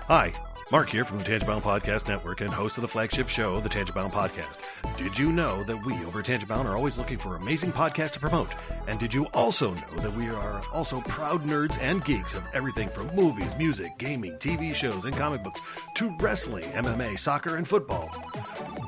Hi, Mark here from the Tangibound Podcast Network and host of the flagship show, the Tangibound Podcast. Did you know that we over at Tangibound are always looking for amazing podcasts to promote? And did you also know that we are also proud nerds and geeks of everything from movies, music, gaming, TV shows, and comic books to wrestling, MMA, soccer, and football?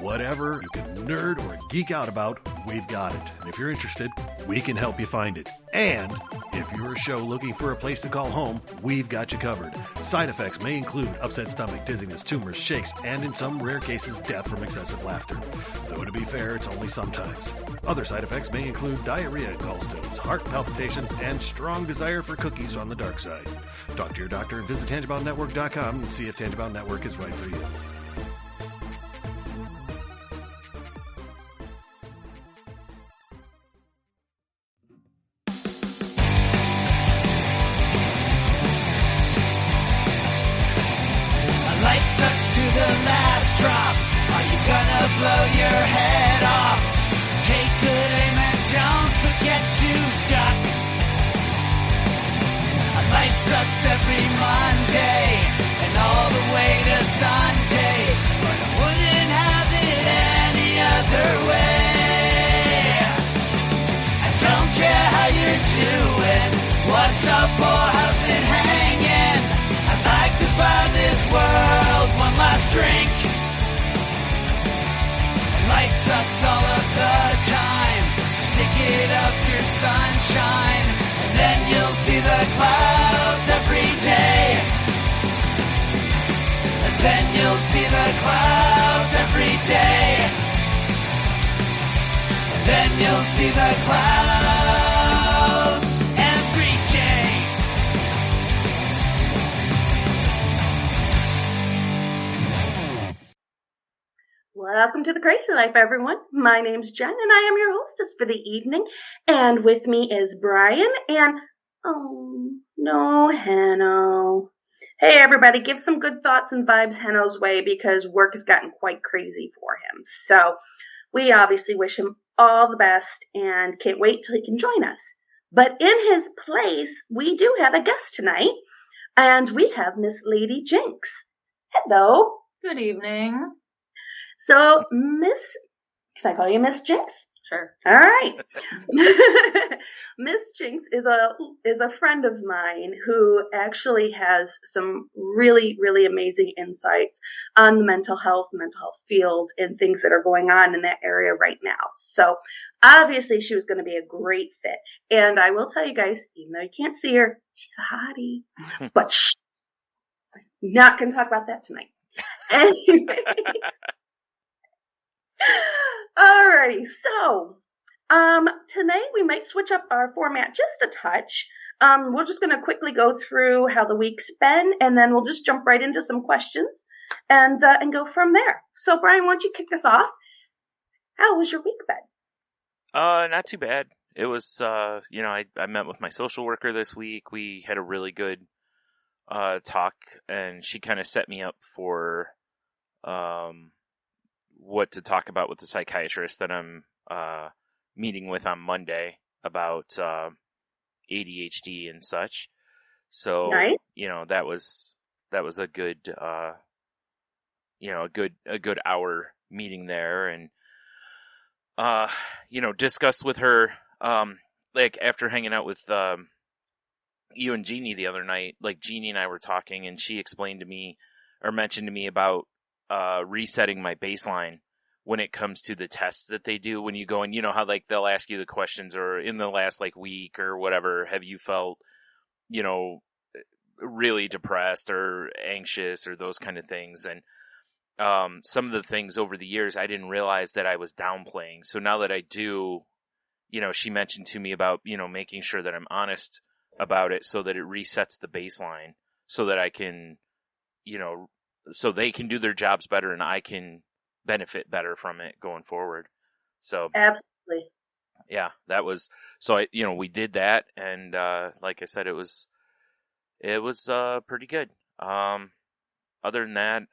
Whatever you can nerd or geek out about, we've got it. And if you're interested, we can help you find it. And if you're a show looking for a place to call home, we've got you covered. Side effects may include upset stomach, dizziness, tumors, shakes, and in some rare cases, death from excessive laughter. Though to be fair, it's only sometimes. Other side effects may include diarrhea, gallstones, heart palpitations, and strong desire for cookies on the dark side. Talk to your doctor and visit TangiboundNetwork.com and see if Tangibound Network is right for you. To the last drop, are you gonna blow your head off? Take good aim and don't forget to duck. Life sucks every Monday and all the way to Sunday, but I wouldn't have it any other way. I don't care how you're doing, what's up or how's it hanging. I'd like to buy this world one last drink. Life sucks all of the time. Stick it up your sunshine, and then you'll see the clouds every day. And then you'll see the clouds every day. And then you'll see the clouds every day. Welcome to the Crazy Life, everyone. My name's Jen, and I am your hostess for the evening. And with me is Brian and, oh, no, Hanno. Hey, everybody, give some good thoughts and vibes Hanno's way because work has gotten quite crazy for him. So we obviously wish him all the best and can't wait till he can join us. But in his place, we do have a guest tonight, and we have Miss Lady Jynxx. Hello. Good evening. So, can I call you Miss Jynxx? Sure. All right. Miss Jynxx is a friend of mine who actually has some really, really amazing insights on the mental health field and things that are going on in that area right now. So, obviously, she was going to be a great fit. And I will tell you guys, even though you can't see her, she's a hottie. But not going to talk about that tonight. Anyway. Alrighty, so tonight we might switch up our format just a touch. We're just going to quickly go through how the week's been, and then we'll just jump right into some questions and go from there. So, Brian, why don't you kick us off? How was your week been? Not too bad. It was, I met with my social worker this week. We had a really good talk, and she kind of set me up for what to talk about with the psychiatrist that I'm meeting with on Monday about ADHD and such. So, nice. That was a good a good hour meeting there, and discussed with her like after hanging out with you and Jeannie the other night. Like Jeannie and I were talking, and she explained to me or mentioned to me about resetting my baseline when it comes to the tests that they do when you go and how like they'll ask you the questions or in the last like week or whatever, have you felt, really depressed or anxious or those kind of things. And some of the things over the years I didn't realize that I was downplaying. So now that I do, she mentioned to me about, making sure that I'm honest about it so that it resets the baseline so that I can, so they can do their jobs better and I can benefit better from it going forward. So absolutely. Yeah, that was, so we did that. And, like I said, it was pretty good. Other than that,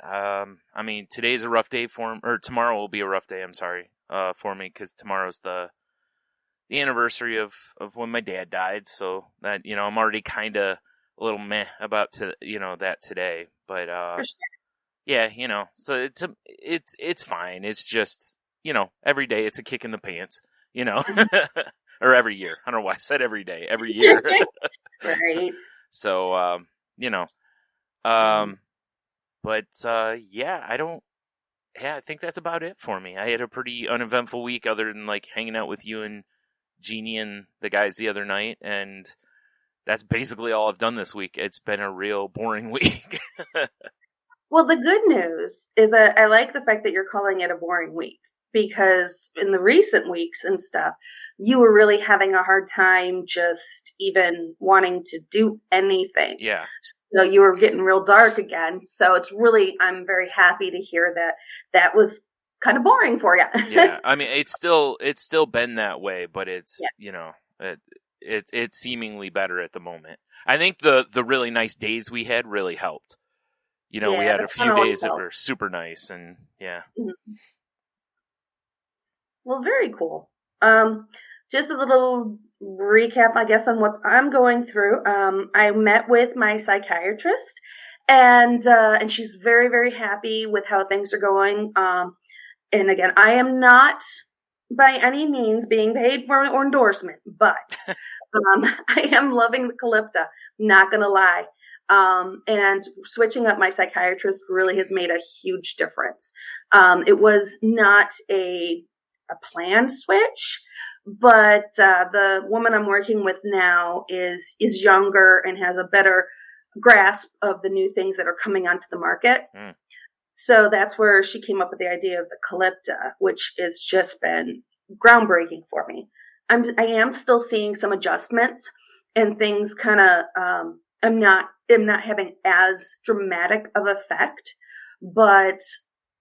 today's a rough day or tomorrow will be a rough day. I'm sorry, for me. 'Cause tomorrow's the anniversary of when my dad died. So that, I'm already kind of a little meh about that today, But, For sure. yeah, so it's fine. It's just, every day it's a kick in the pants, or every year. I don't know why I said every day, every year. Right. So, but, yeah, I think that's about it for me. I had a pretty uneventful week other than like hanging out with you and Jeannie and the guys the other night. And that's basically all I've done this week. It's been a real boring week. Well, the good news is I like the fact that you're calling it a boring week, because in the recent weeks and stuff, you were really having a hard time just even wanting to do anything. Yeah. So you were getting real dark again. So I'm very happy to hear that was kind of boring for you. Yeah. I mean, it's still been that way, but it's, it's seemingly better at the moment. I think the really nice days we had really helped. We had a few days that were super nice, and yeah. Mm-hmm. Well, very cool. Just a little recap, I guess, on what I'm going through. I met with my psychiatrist, and she's very, very happy with how things are going. And again, I am not by any means being paid for an endorsement, but I am loving the Calypta, not gonna lie. And switching up my psychiatrist really has made a huge difference. It was not a planned switch, but the woman I'm working with now is younger and has a better grasp of the new things that are coming onto the market. Mm. So that's where she came up with the idea of the Calypta, which has just been groundbreaking for me. I am still seeing some adjustments and things kind of, I'm not having as dramatic of effect, but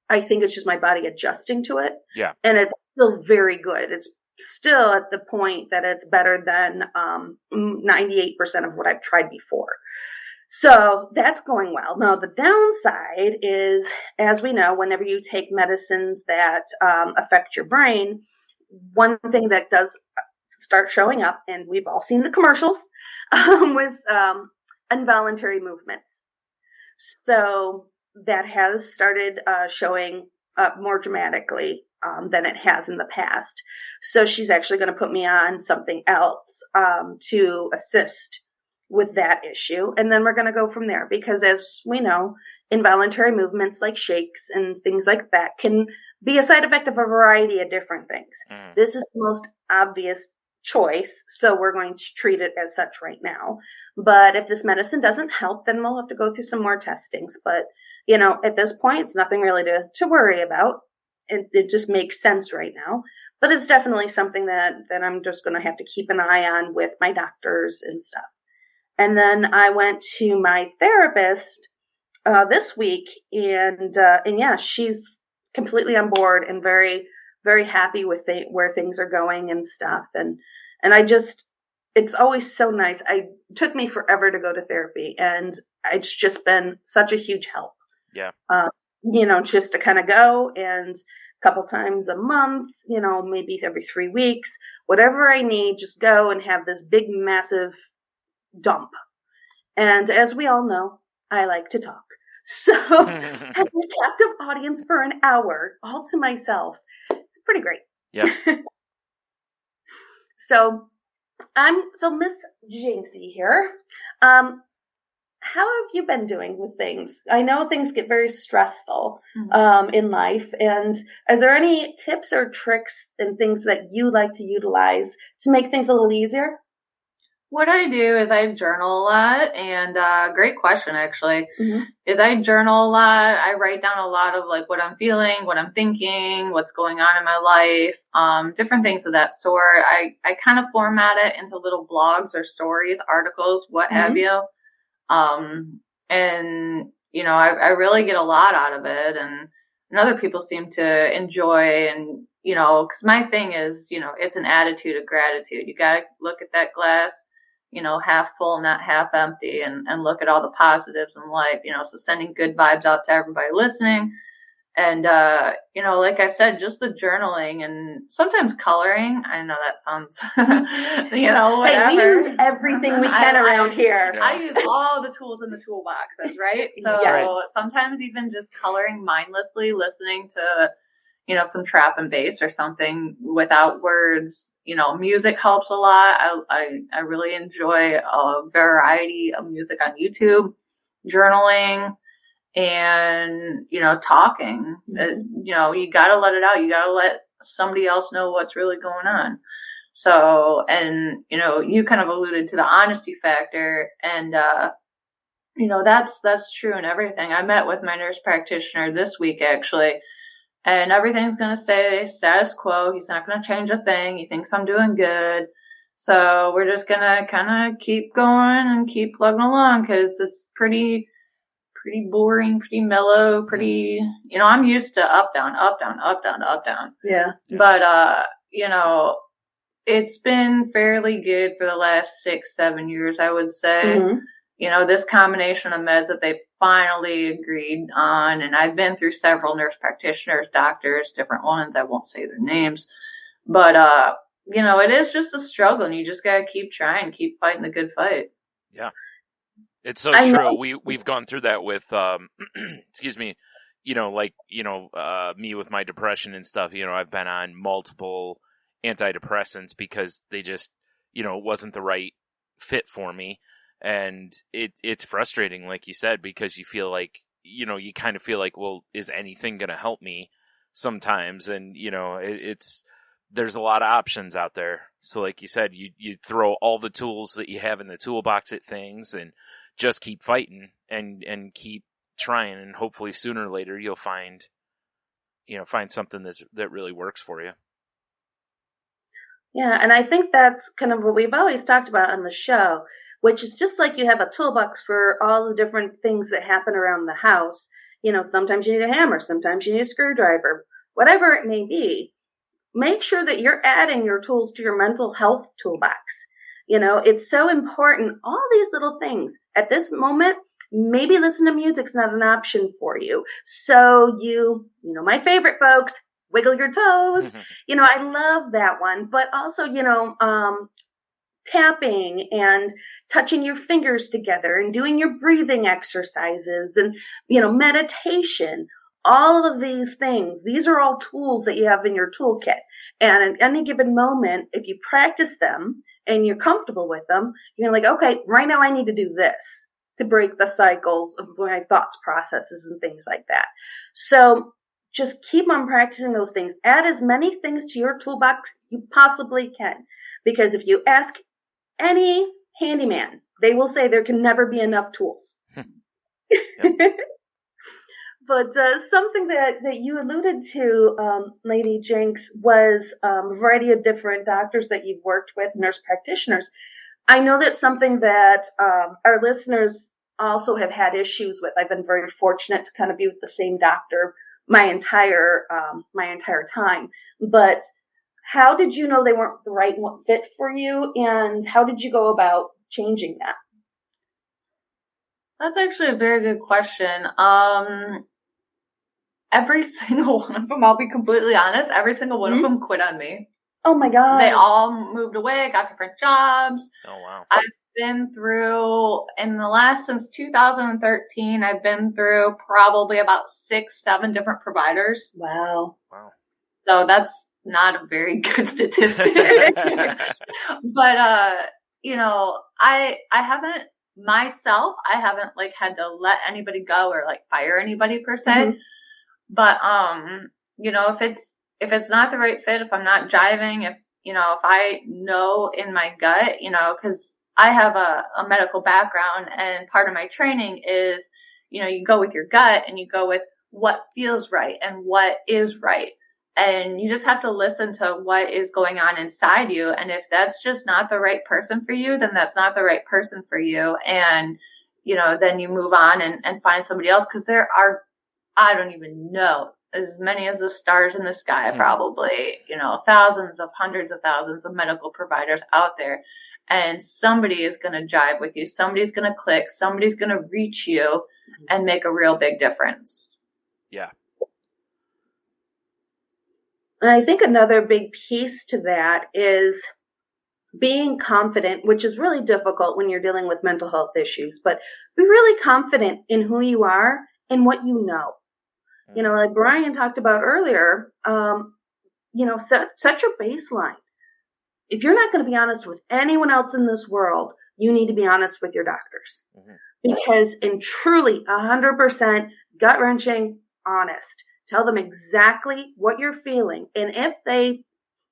I think it's just my body adjusting to it. Yeah. And it's still very good. It's still at the point that it's better than 98% of what I've tried before. So that's going well. Now, the downside is, as we know, whenever you take medicines that affect your brain, one thing that does start showing up, and we've all seen the commercials, with involuntary movements. So that has started showing up more dramatically than it has in the past. So she's actually going to put me on something else to assist with that issue. And then we're going to go from there, because as we know, involuntary movements like shakes and things like that can be a side effect of a variety of different things. Mm. This is the most obvious choice, so we're going to treat it as such right now. But if this medicine doesn't help, then we'll have to go through some more testings. But, at this point, it's nothing really to worry about. It just makes sense right now. But it's definitely something that I'm just going to have to keep an eye on with my doctors and stuff. And then I went to my therapist this week, and yeah, she's completely on board and very, very happy with where things are going and stuff. And it's always so nice. It took me forever to go to therapy, and it's just been such a huge help. Yeah. Just to kind of go, and a couple times a month, maybe every 3 weeks, whatever I need, just go and have this big, massive dump. And as we all know, I like to talk. So having a captive audience for an hour all to myself, it's pretty great. Yeah. So Miss Jynxx here. How have you been doing with things? I know things get very stressful in life. And is there any tips or tricks and things that you like to utilize to make things a little easier? What I do is I journal a lot, and great question actually, is I journal a lot. I write down a lot of like what I'm feeling, what I'm thinking, what's going on in my life, different things of that sort. I kind of format it into little blogs or stories, articles, what have you. And I really get a lot out of it, and other people seem to enjoy, and because my thing is, it's an attitude of gratitude. You gotta look at that glass, half full, not half empty, and look at all the positives in life, so sending good vibes out to everybody listening. And, you know, like I said, just the journaling and sometimes coloring. I know that sounds, you know, whatever. Hey, we use everything we can around here. Yeah. I use all the tools in the toolboxes, right? So That's right. sometimes even just coloring mindlessly, listening to, you know, some trap and bass or something without words, you know, music helps a lot. I really enjoy a variety of music on YouTube, journaling, and, you know, talking. You know, you gotta let it out. You gotta let somebody else know what's really going on. So, and, you know, you kind of alluded to the honesty factor, and, you know, that's true in everything. I met with my nurse practitioner this week, actually, and everything's going to stay status quo. He's not going to change a thing. He thinks I'm doing good. So we're just going to kind of keep going and keep plugging along, because it's pretty boring, pretty mellow, pretty, you know, I'm used to up, down, up, down, up, down, up, down. Yeah. But, you know, it's been fairly good for the last 6-7 years, I would say. Mm-hmm. You know, this combination of meds that they finally agreed on, and I've been through several nurse practitioners, doctors, different ones, I won't say their names, but, you know, it is just a struggle, and you just gotta keep trying, keep fighting the good fight. Yeah. It's so I true. know. We've gone through that with, excuse me, you know, like, you know, me with my depression and stuff, you know, I've been on multiple antidepressants because they just, you know, wasn't the right fit for me. And it's frustrating, like you said, because you feel like, you know, you kind of feel like, well, is anything going to help me sometimes? And, you know, there's a lot of options out there. So like you said, you throw all the tools that you have in the toolbox at things and just keep fighting and keep trying. And hopefully sooner or later you'll find something that really works for you. Yeah, and I think that's kind of what we've always talked about on the show, which is just like you have a toolbox for all the different things that happen around the house. You know, sometimes you need a hammer, sometimes you need a screwdriver, whatever it may be. Make sure that you're adding your tools to your mental health toolbox. You know, it's so important. All these little things. At this moment, maybe listen to music's not an option for you. So you know, my favorite, folks, wiggle your toes. You know, I love that one. But also, you know, tapping and touching your fingers together and doing your breathing exercises and, you know, meditation. All of these things, these are all tools that you have in your toolkit. And at any given moment, if you practice them and you're comfortable with them, you're like, okay, right now I need to do this to break the cycles of my thoughts, processes, and things like that. So just keep on practicing those things. Add as many things to your toolbox you possibly can. Because if you ask any handyman, they will say there can never be enough tools. But something that you alluded to, Lady Jynxx, was a variety of different doctors that you've worked with, nurse practitioners. I know that's something that our listeners also have had issues with. I've been very fortunate to kind of be with the same doctor my entire time. But how did you know they weren't the right fit for you, and how did you go about changing that? That's actually a very good question. Every single one of them, I'll be completely honest, every single one of them quit on me. Oh my God. They all moved away, got different jobs. Oh wow. I've been through, since 2013, I've been through probably about 6-7 different providers. Wow. So that's not a very good statistic. But, you know, I haven't like had to let anybody go or like fire anybody per se. Mm-hmm. But, you know, if it's not the right fit, if I'm not jiving, if I know in my gut, you know, cause I have a medical background, and part of my training is, you know, you go with your gut and you go with what feels right and what is right. And you just have to listen to what is going on inside you. And if that's just not the right person for you, then that's not the right person for you. And, you know, then you move on and find somebody else. Cause there are, I don't even know, as many as the stars in the sky, probably, you know, thousands of hundreds of thousands of medical providers out there. And somebody is going to jive with you. Somebody's going to click. Somebody's going to reach you and make a real big difference. Yeah. And I think another big piece to that is being confident, which is really difficult when you're dealing with mental health issues, but be really confident in who you are and what you know. You know, like Brian talked about earlier, set your baseline. If you're not going to be honest with anyone else in this world, you need to be honest with your doctors. Because in truly 100% gut-wrenching honest, tell them exactly what you're feeling. And if they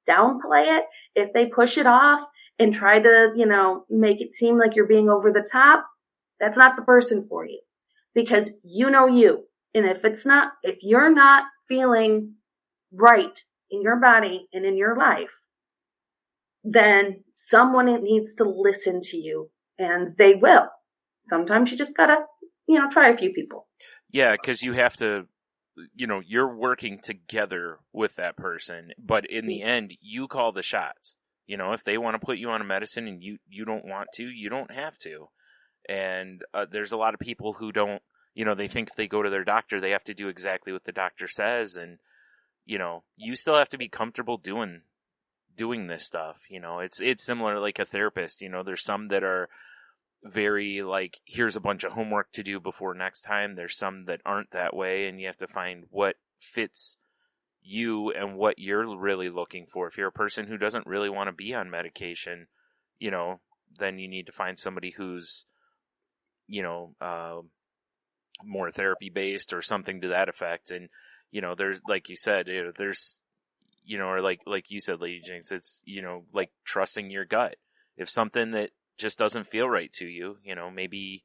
downplay it, if they push it off and try to, make it seem like you're being over the top, that's not the person for you. Because you know you. And if you're not feeling right in your body and in your life, then someone needs to listen to you, and they will. Sometimes you just gotta, try a few people. Yeah, because you have to, you're working together with that person, but in the end, you call the shots. If they want to put you on a medicine and you don't want to, you don't have to. And there's a lot of people who don't, they think if they go to their doctor, they have to do exactly what the doctor says. And, you still have to be comfortable doing this stuff. It's similar like a therapist. There's some that are very like, here's a bunch of homework to do before next time. There's some that aren't that way, and you have to find what fits you and what you're really looking for. If you're a person who doesn't really want to be on medication, then you need to find somebody who's, more therapy based or something to that effect. And, there's, like you said, there's, or like you said, Lady Jynxx, it's, like trusting your gut. If something that just doesn't feel right to you, maybe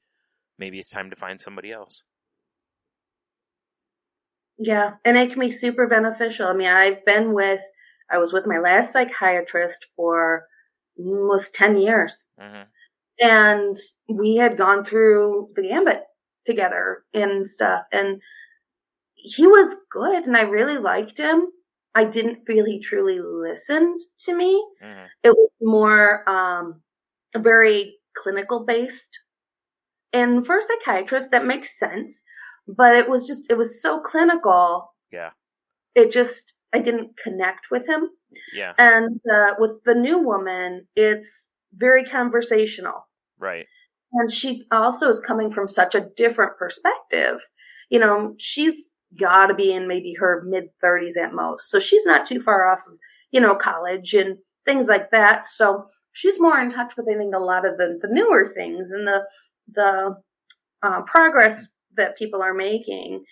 it's time to find somebody else. Yeah, and it can be super beneficial. I mean, I was with my last psychiatrist for almost 10 years. And we had gone through the gambit together and stuff. And he was good, and I really liked him. I didn't feel he truly listened to me. It was more very clinical based. And for a psychiatrist, that makes sense. But it was so clinical. Yeah. I didn't connect with him. Yeah. And with the new woman, it's very conversational. Right. And she also is coming from such a different perspective. She's got to be in maybe her mid-30s at most. So she's not too far off of, college and things like that. So she's more in touch with, I think, a lot of the newer things and the progress that people are making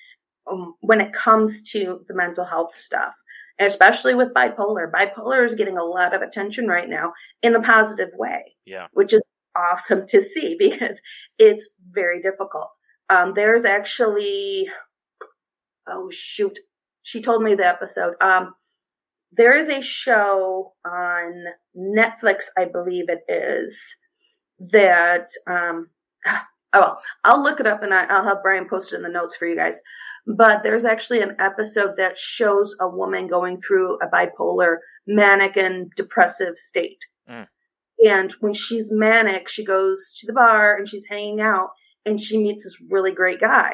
when it comes to the mental health stuff, and especially with bipolar. Bipolar is getting a lot of attention right now in the positive way, which is awesome to see because it's very difficult. There's actually, oh shoot, she told me the episode. There is a show on Netflix, I believe it is, that, I'll look it up and I'll have Brian post it in the notes for you guys. But there's actually an episode that shows a woman going through a bipolar, manic and depressive state. And when she's manic, she goes to the bar and she's hanging out and she meets this really great guy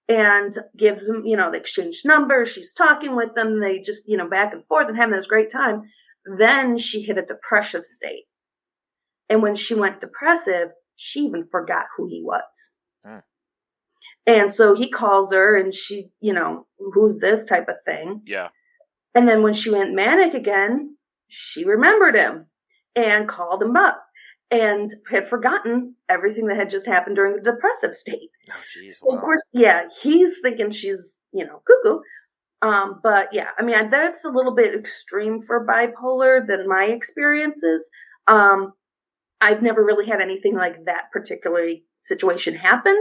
and gives him, they exchange numbers. She's talking with them. They just, back and forth and having this great time. Then she hit a depressive state. And when she went depressive, she even forgot who he was. And so he calls her and she, who's this type of thing. Yeah. And then when she went manic again, she remembered him and called him up and had forgotten everything that had just happened during the depressive state. Oh, jeez. So of course, he's thinking she's, cuckoo. But yeah, I mean, that's a little bit extreme for bipolar than my experiences. I've never really had anything like that particularly situation happen.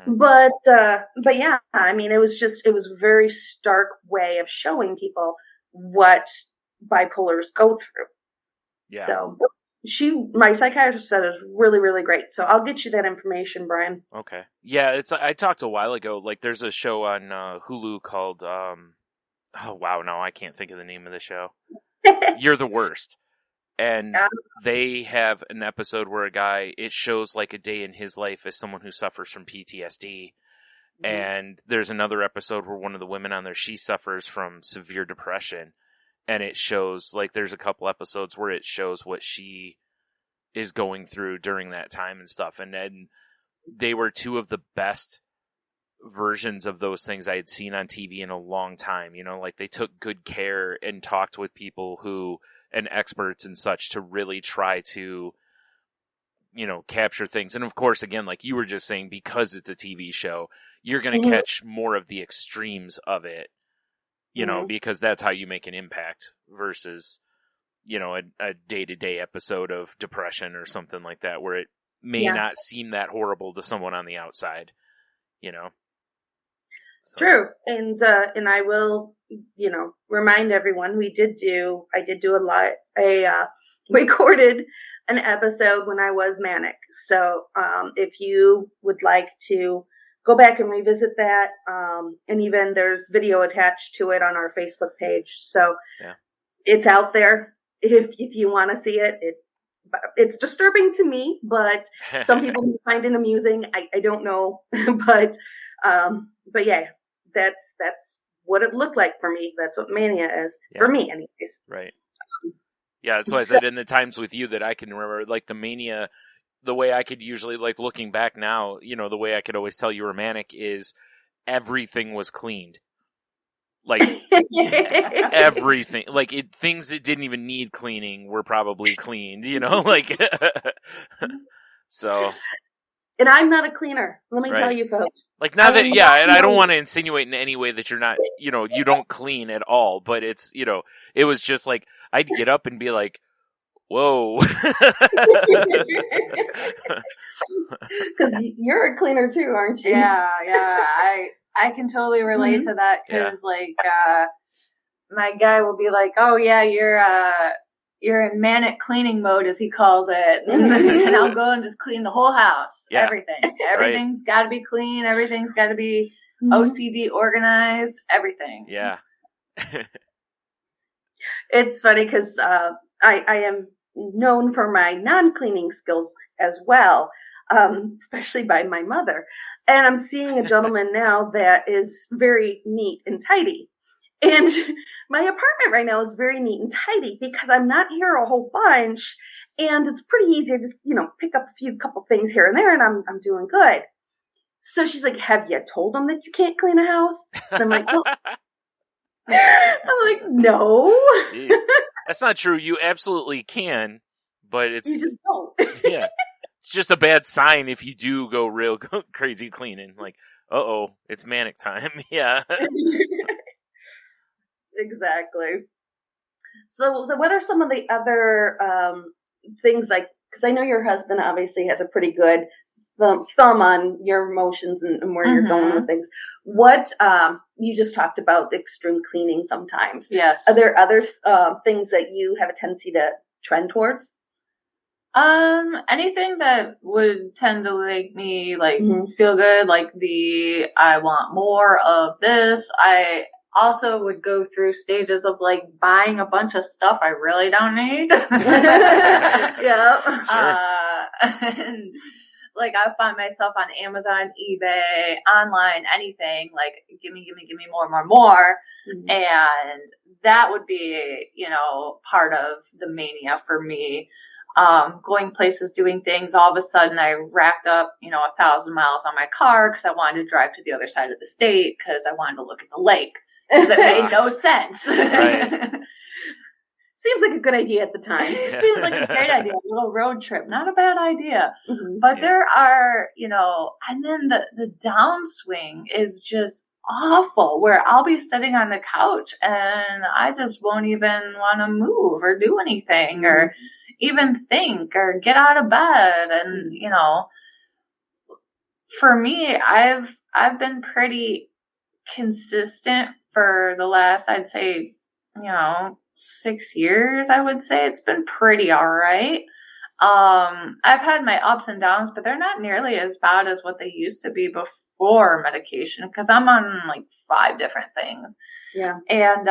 But yeah, I mean, it was a very stark way of showing people what bipolars go through. Yeah. So my psychiatrist said it was really, really great. So I'll get you that information, Brian. Okay. Yeah, I talked a while ago, like there's a show on Hulu called, oh wow, no, I can't think of the name of the show. You're the Worst. And they have an episode where it shows like a day in his life as someone who suffers from PTSD. And there's another episode where one of the women on there, she suffers from severe depression. and it shows, like, there's a couple episodes where it shows what she is going through during that time and stuff. And then they were two of the best versions of those things I had seen on TV in a long time. You know, like, they took good care and talked with people and experts and such to really try to, you know, capture things. And of course, again, like you were just saying, because it's a TV show, you're going to catch more of the extremes of it, you know, because that's how you make an impact versus, you know, a day-to-day episode of depression or something like that, where it may not seem that horrible to someone on the outside, you know. So. True. And I will, you know, remind everyone, I did do recorded an episode when I was manic. So, if you would like to go back and revisit that, and even there's video attached to it on our Facebook page. So it's out there if you want to see it. It's disturbing to me, but some people find it amusing. I don't know, but yeah, that's what it looked like for me. That's what mania is for me, anyways. Right. Yeah, that's why I said in the times with you that I can remember, like, the mania, the way I could usually, like, looking back now, you know, the way I could always tell you were manic is everything was cleaned. Like, everything. Like, things that didn't even need cleaning were probably cleaned, you know? Like, so. And I'm not a cleaner. Let me tell you, folks. Like, now that, and I don't want to insinuate in any way that you're not, you know, you don't clean at all, but it's, you know, it was just like, I'd get up and be like, whoa. Because you're a cleaner too, aren't you? Yeah. I can totally relate to that, because, like, my guy will be like, oh, yeah, you're in manic cleaning mode, as he calls it. And I'll go and just clean the whole house. Yeah. Everything's got to be clean. Everything's got to be OCD organized. Everything. Yeah. It's funny because I am known for my non-cleaning skills as well, especially by my mother. And I'm seeing a gentleman now that is very neat and tidy. And my apartment right now is very neat and tidy because I'm not here a whole bunch, and it's pretty easy to just, you know, pick up a couple things here and there, and I'm doing good. So she's like, "Have you told them that you can't clean a house?" And I'm like, well, I'm like, no. Jeez. That's not true. You absolutely can, but it's you just don't. Yeah, it's just a bad sign if you do go real crazy cleaning. Like, it's manic time. Yeah. Exactly. So what are some of the other things, like, because I know your husband obviously has a pretty good thumb on your emotions and where you're going with things. What you just talked about extreme cleaning sometimes. Yes. Are there other things that you have a tendency to trend towards? Anything that would tend to make me feel good, like I want more of this. I also would go through stages of like buying a bunch of stuff I really don't need. Yeah. Sure. And like I find myself on Amazon, eBay, online, anything, like give me more. Mm-hmm. And that would be, part of the mania for me. Going places, doing things. All of a sudden I racked up, 1,000 miles on my car because I wanted to drive to the other side of the state because I wanted to look at the lake. Because it made no sense. Right. Seems like a good idea at the time. It seems like a great idea. A little road trip. Not a bad idea. Mm-hmm. But there are, and then the downswing is just awful, where I'll be sitting on the couch and I just won't even want to move or do anything or even think or get out of bed. And, for me, I've been pretty consistent for the last, I'd say, 6 years, I would say. It's been pretty all right. I've had my ups and downs, but they're not nearly as bad as what they used to be before medication, because I'm on like 5 different things. Yeah. And,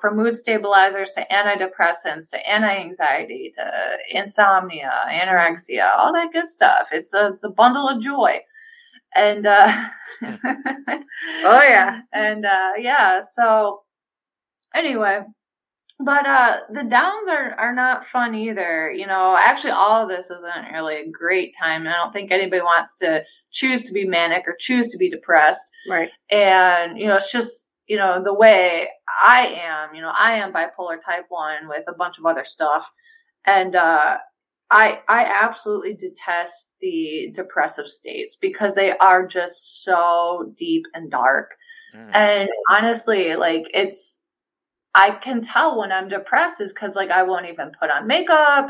from mood stabilizers to antidepressants to anti-anxiety to insomnia, anorexia, all that good stuff. It's a bundle of joy. And, oh yeah. And, so anyway, But the downs are not fun either. Actually all of this isn't really a great time. And I don't think anybody wants to choose to be manic or choose to be depressed. Right. And, it's just, the way I am bipolar type 1 with a bunch of other stuff. And, I absolutely detest the depressive states because they are just so deep and dark. And honestly, like I can tell when I'm depressed is because like I won't even put on makeup.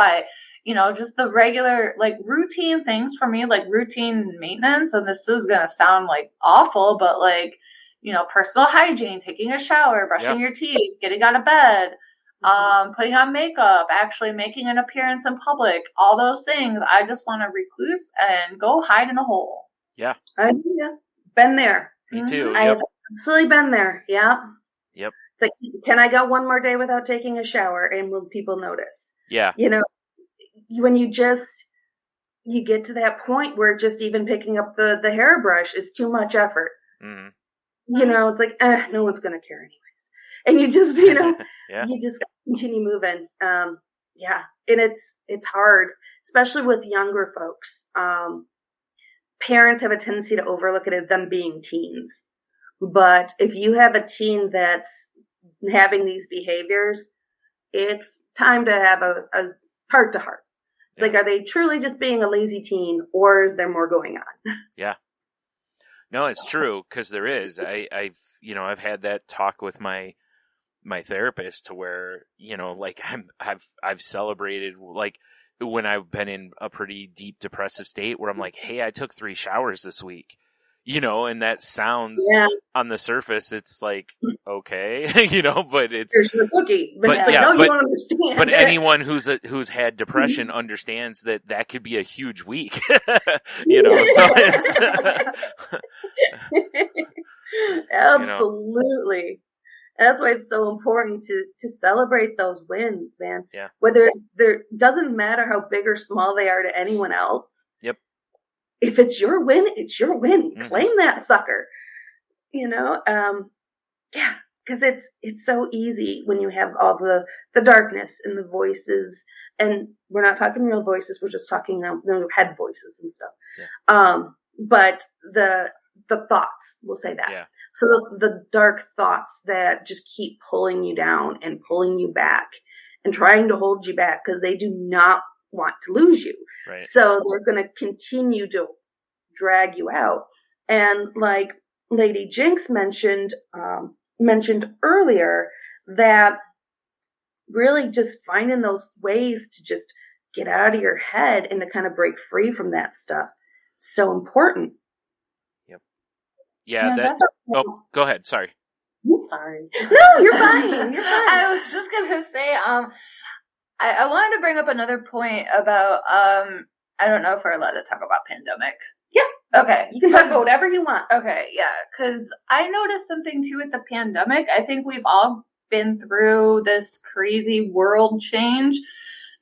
Just the regular like routine things for me, like routine maintenance. And this is going to sound like awful, but like, personal hygiene, taking a shower, brushing your teeth, getting out of bed, putting on makeup, actually making an appearance in public, all those things. I just want to recluse and go hide in a hole. Yeah. Been there. Me too. I have absolutely been there. Yeah. Yep. It's like, can I go one more day without taking a shower, and will people notice? Yeah. When you get to that point where just even picking up the hairbrush is too much effort. Mm-hmm. It's like, no one's going to care anyways. And you just, you just continue moving. And it's hard, especially with younger folks. Parents have a tendency to overlook it as them being teens. But if you have a teen that's having these behaviors, it's time to have a heart to heart. It's like, are they truly just being a lazy teen, or is there more going on? Yeah. No, it's true, because there is. I've had that talk with my therapist to where, like I've celebrated, like when I've been in a pretty deep depressive state where I'm like, hey, I took 3 showers this week. And that sounds on the surface, it's like, okay, but it's, here's your cookie, but it's like, no, you don't understand. But anyone who's had depression understands that could be a huge week, so it's, absolutely. That's why it's so important to celebrate those wins, man. Yeah. Whether doesn't matter how big or small they are to anyone else. Yep. If it's your win, it's your win. Mm-hmm. Claim that sucker. Because it's so easy when you have all the darkness and the voices, and we're not talking real voices, we're just talking head voices and stuff. Yeah. But the thoughts, we'll say that. Yeah. So the dark thoughts that just keep pulling you down and pulling you back and trying to hold you back because they do not want to lose you. Right. So they're going to continue to drag you out. And like Lady Jynxx mentioned earlier, that really just finding those ways to just get out of your head and to kind of break free from that stuff. So important. Yep. Yeah. Go ahead. Sorry. Sorry. No, you're fine. You're fine. I was just going to say, I wanted to bring up another point about, I don't know if we're allowed to talk about pandemic. Yeah. Okay. You can talk about whatever you want. Okay, yeah. Because I noticed something too with the pandemic. I think we've all been through this crazy world change.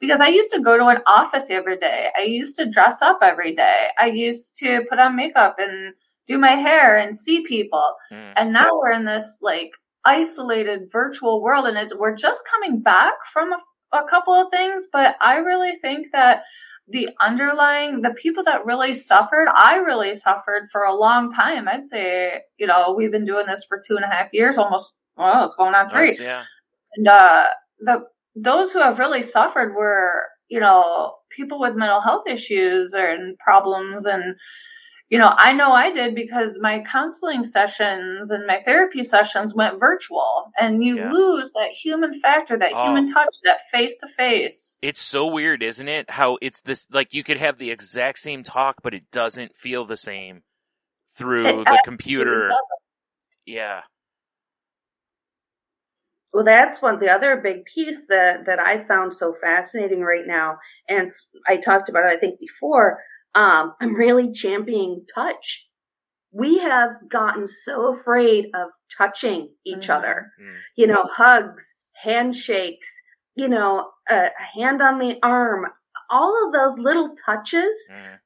Because I used to go to an office every day. I used to dress up every day. I used to put on makeup and do my hair and see people. And now we're in this like isolated virtual world, and we're just coming back from a couple of things. But I really think that the people that really suffered, I really suffered for a long time. I'd say, we've been doing this for 2.5 years, almost, it's going on 3. Yeah. And, those who have really suffered were, people with mental health issues and problems. And, I know I did because my counseling sessions and my therapy sessions went virtual, and you lose that human factor, that human touch, that face to face. It's so weird, isn't it? How it's this, like you could have the exact same talk, but it doesn't feel the same through the computer. Yeah. Well, that's the other big piece that I found so fascinating right now. And I talked about it, I think, before. I'm really championing touch. We have gotten so afraid of touching each other. Hugs, handshakes, a hand on the arm. All of those little touches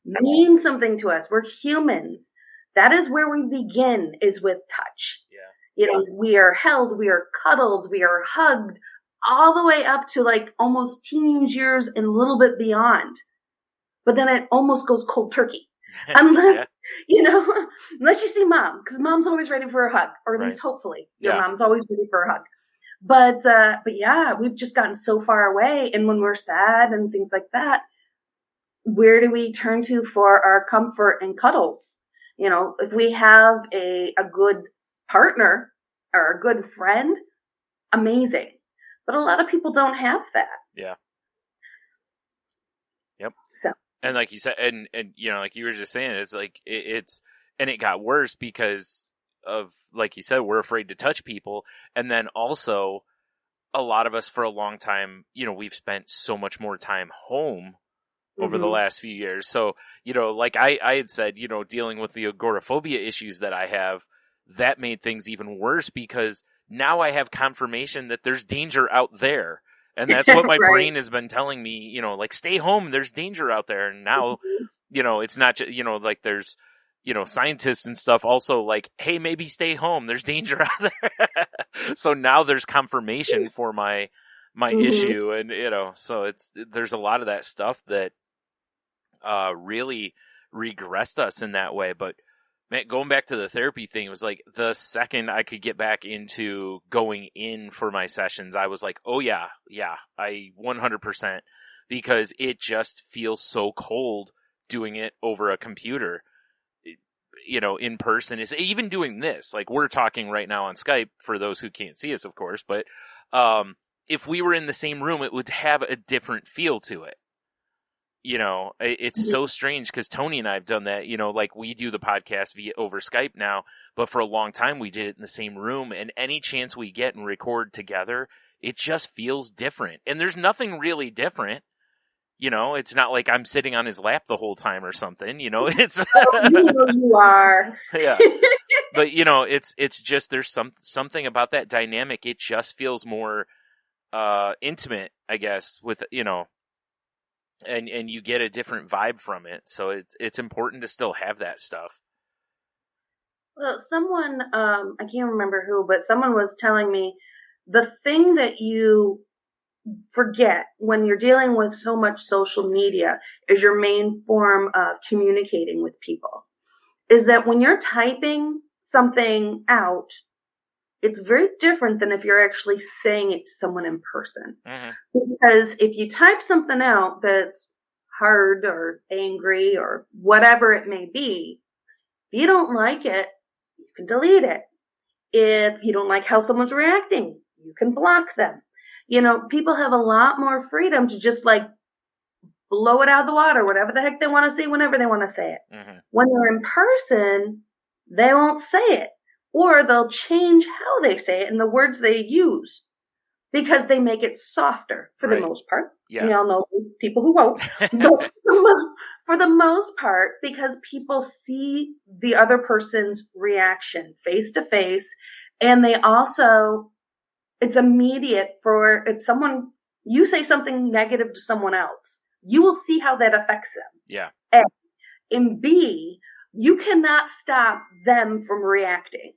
mean something to us. We're humans. That is where we begin, is with touch. Yeah. We are held, we are cuddled, we are hugged. all the way up to like almost teenage years and a little bit beyond. But then it almost goes cold turkey. Unless, unless you see mom, because mom's always ready for a hug, or at least hopefully your mom's always ready for a hug. But yeah, we've just gotten so far away. And when we're sad and things like that, where do we turn to for our comfort and cuddles? If we have a good partner or a good friend, amazing. But a lot of people don't have that. Yeah. Yep. So. And like you said, and like you were just saying, it's like, and it got worse because of, like you said, we're afraid to touch people. And then also, a lot of us for a long time, we've spent so much more time home over the last few years. So, like I had said, dealing with the agoraphobia issues that I have, that made things even worse because now I have confirmation that there's danger out there. And that's what my right. brain has been telling me, like, stay home, there's danger out there. And now, it's not just, like there's, scientists and stuff also like, hey, maybe stay home, there's danger out there. So now there's confirmation for my issue. And, so there's a lot of that stuff that really regressed us in that way. But man, going back to the therapy thing, it was like the second I could get back into going in for my sessions, I was like, oh yeah, I 100%, because it just feels so cold doing it over a computer. In person is even doing this, like we're talking right now on Skype for those who can't see us, of course, but if we were in the same room, it would have a different feel to it. It's so strange because Tony and I have done that, like we do the podcast over Skype now, but for a long time we did it in the same room, and any chance we get and record together, it just feels different. And there's nothing really different. It's not like I'm sitting on his lap the whole time or something, it's you are. Yeah. But it's just there's something about that dynamic. It just feels more intimate, I guess, with and you get a different vibe from it. So it's important to still have that stuff. Well, someone, I can't remember who, but someone was telling me the thing that you forget when you're dealing with so much social media is your main form of communicating with people. Is that when you're typing something out, it's very different than if you're actually saying it to someone in person. Mm-hmm. Because if you type something out that's hard or angry or whatever it may be, if you don't like it, you can delete it. If you don't like how someone's reacting, you can block them. People have a lot more freedom to just like blow it out of the water, whatever the heck they want to say, whenever they want to say it. Mm-hmm. When they're in person, they won't say it. Or they'll change how they say it and the words they use because they make it softer for the most part. Yeah. We all know people who won't. But for the most part, because people see the other person's reaction face to face, and they also, it's immediate for if you say something negative to someone else, you will see how that affects them. Yeah. And B, you cannot stop them from reacting.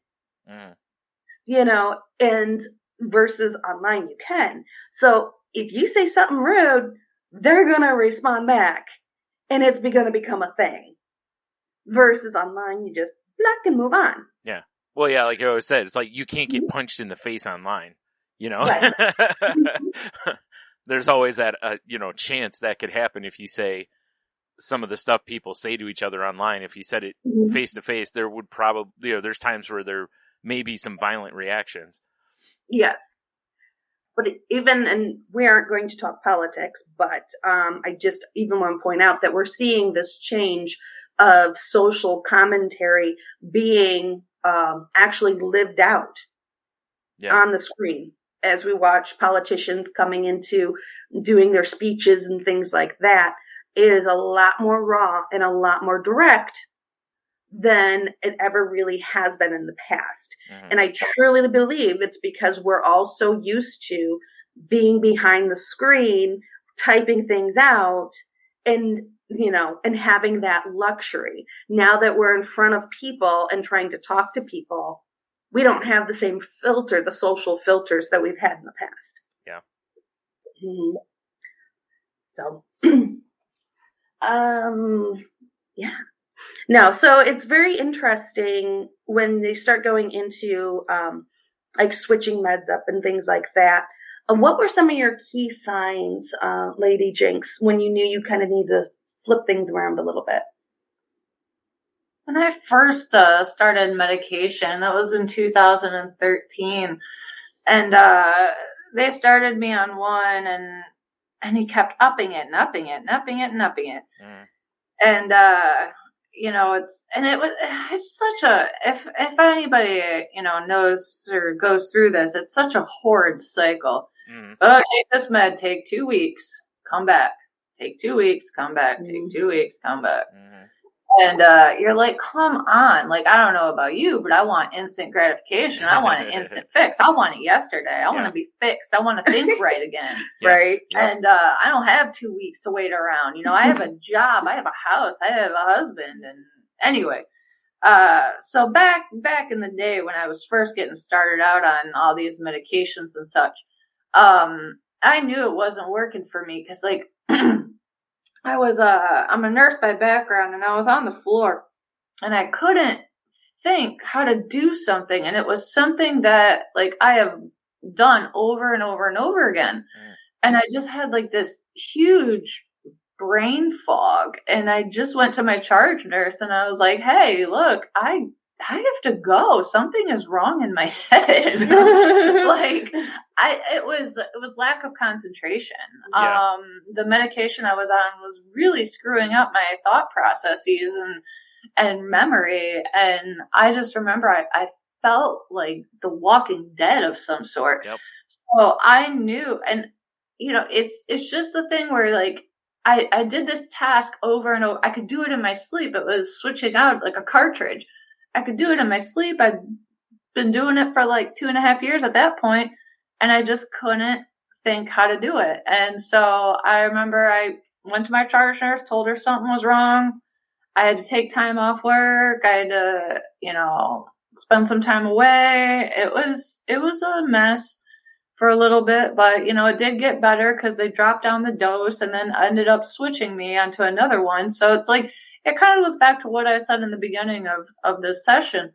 And versus online you can. So if you say something rude, they're going to respond back and it's going to become a thing. Versus online, you just block and move on. Yeah. Well, yeah, like I always said, it's like you can't get punched in the face online, Right. There's always that, chance that could happen if you say some of the stuff people say to each other online. If you said it face to face, there would probably, there's times where there may be some violent reactions. Yes. But and we aren't going to talk politics, but I just even want to point out that we're seeing this change of social commentary being actually lived out on the screen as we watch politicians coming into doing their speeches and things like that. It is a lot more raw and a lot more direct than it ever really has been in the past. Mm-hmm. And I truly believe it's because we're all so used to being behind the screen, typing things out, and, and having that luxury. Now that we're in front of people and trying to talk to people, we don't have the same filter, the social filters that we've had in the past. Yeah. Mm-hmm. So, yeah. No, so it's very interesting when they start going into, like switching meds up and things like that. What were some of your key signs, Lady Jynxx, when you knew you kind of need to flip things around a little bit? When I first started medication, that was in 2013, and they started me on one, and he kept upping it and upping it and upping it and upping it. Mm. And it's such a, if anybody, knows or goes through this, it's such a horrid cycle. Mm. Oh, take this med, take 2 weeks, come back. Take 2 weeks, come back. Take 2 weeks, come back. Mm. And you're like, come on. Like, I don't know about you, but I want instant gratification. I want an instant fix. I want it yesterday. I want to be fixed. I want to think right again. Right. And I don't have 2 weeks to wait around. I have a job. I have a house. I have a husband. And anyway, so back in the day when I was first getting started out on all these medications and such, I knew it wasn't working for me because, like, I'm a nurse by background, and I was on the floor, and I couldn't think how to do something, and it was something that, like, I have done over and over and over again, and I just had, like, this huge brain fog, and I just went to my charge nurse, and I was like, hey, look, I have to go. Something is wrong in my head. Like, it was lack of concentration. Yeah. The medication I was on was really screwing up my thought processes and memory. And I just remember I felt like the Walking Dead of some sort. Yep. So I knew, and it's just the thing where, like, I did this task over and over. I could do it in my sleep. It was switching out like a cartridge. I could do it in my sleep. I'd been doing it for like 2.5 years at that point, and I just couldn't think how to do it. And so I remember I went to my charge nurse, told her something was wrong. I had to take time off work. I had to, spend some time away. It was a mess for a little bit, but it did get better because they dropped down the dose and then ended up switching me onto another one. So it's like, it kind of goes back to what I said in the beginning of this session.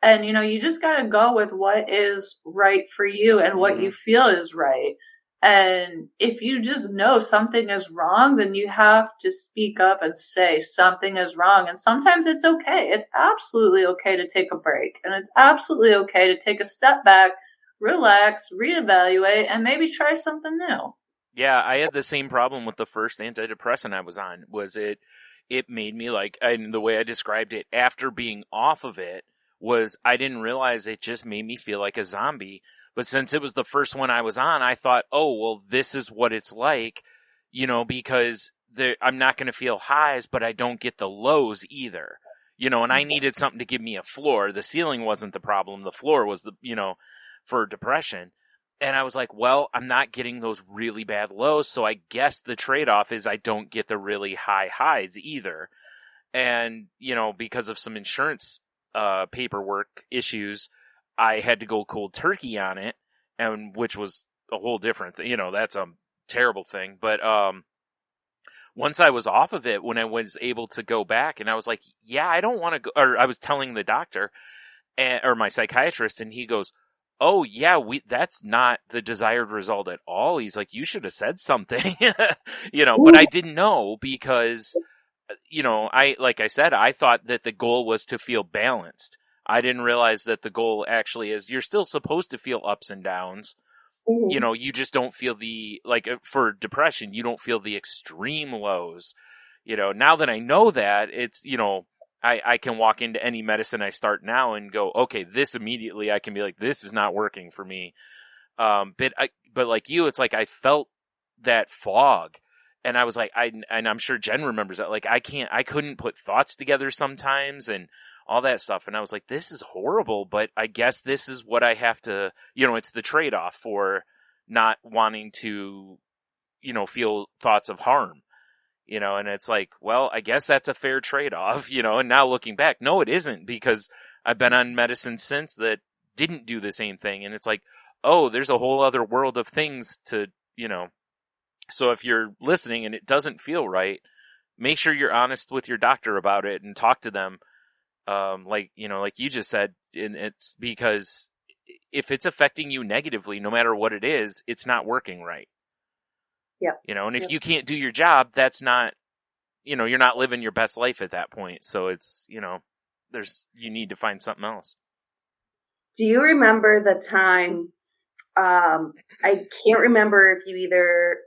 And, you just got to go with what is right for you and what you feel is right. And if you just know something is wrong, then you have to speak up and say something is wrong. And sometimes it's okay. It's absolutely okay to take a break. And it's absolutely okay to take a step back, relax, reevaluate, and maybe try something new. Yeah, I had the same problem with the first antidepressant I was on. It made me and the way I described it after being off of it was I didn't realize it just made me feel like a zombie. But since it was the first one I was on, I thought, oh, well, this is what it's like, because I'm not going to feel highs, but I don't get the lows either, and I needed something to give me a floor. The ceiling wasn't the problem. The floor was for depression. And I was like, well, I'm not getting those really bad lows, so I guess the trade-off is I don't get the really high highs either. And, because of some insurance paperwork issues, I had to go cold turkey on it, and which was a whole different thing. That's a terrible thing. But once I was off of it, when I was able to go back, and I was like, yeah, I don't want to go, or I was telling the doctor or my psychiatrist, and he goes, oh yeah, that's not the desired result at all. He's like, you should have said something, but I didn't know because, like I said, I thought that the goal was to feel balanced. I didn't realize that the goal actually is you're still supposed to feel ups and downs. You just don't feel for depression, you don't feel the extreme lows. Now that I know that, it's, I can walk into any medicine I start now and go, okay, this immediately I can be like, this is not working for me. But like you, it's like I felt that fog, and I was like, and I'm sure Jen remembers that. Like I couldn't put thoughts together sometimes and all that stuff. And I was like, this is horrible, but I guess this is what I have to, it's the trade-off for not wanting to, feel thoughts of harm. And it's like, well, I guess that's a fair trade-off, and now looking back, no, it isn't, because I've been on medicine since that didn't do the same thing. And it's like, oh, there's a whole other world of things to, So if you're listening and it doesn't feel right, make sure you're honest with your doctor about it and talk to them. Like you just said, and it's because if it's affecting you negatively, no matter what it is, it's not working right. Yeah. And if you can't do your job, that's not, you're not living your best life at that point. So it's, you need to find something else. Do you remember the time, I can't remember if you either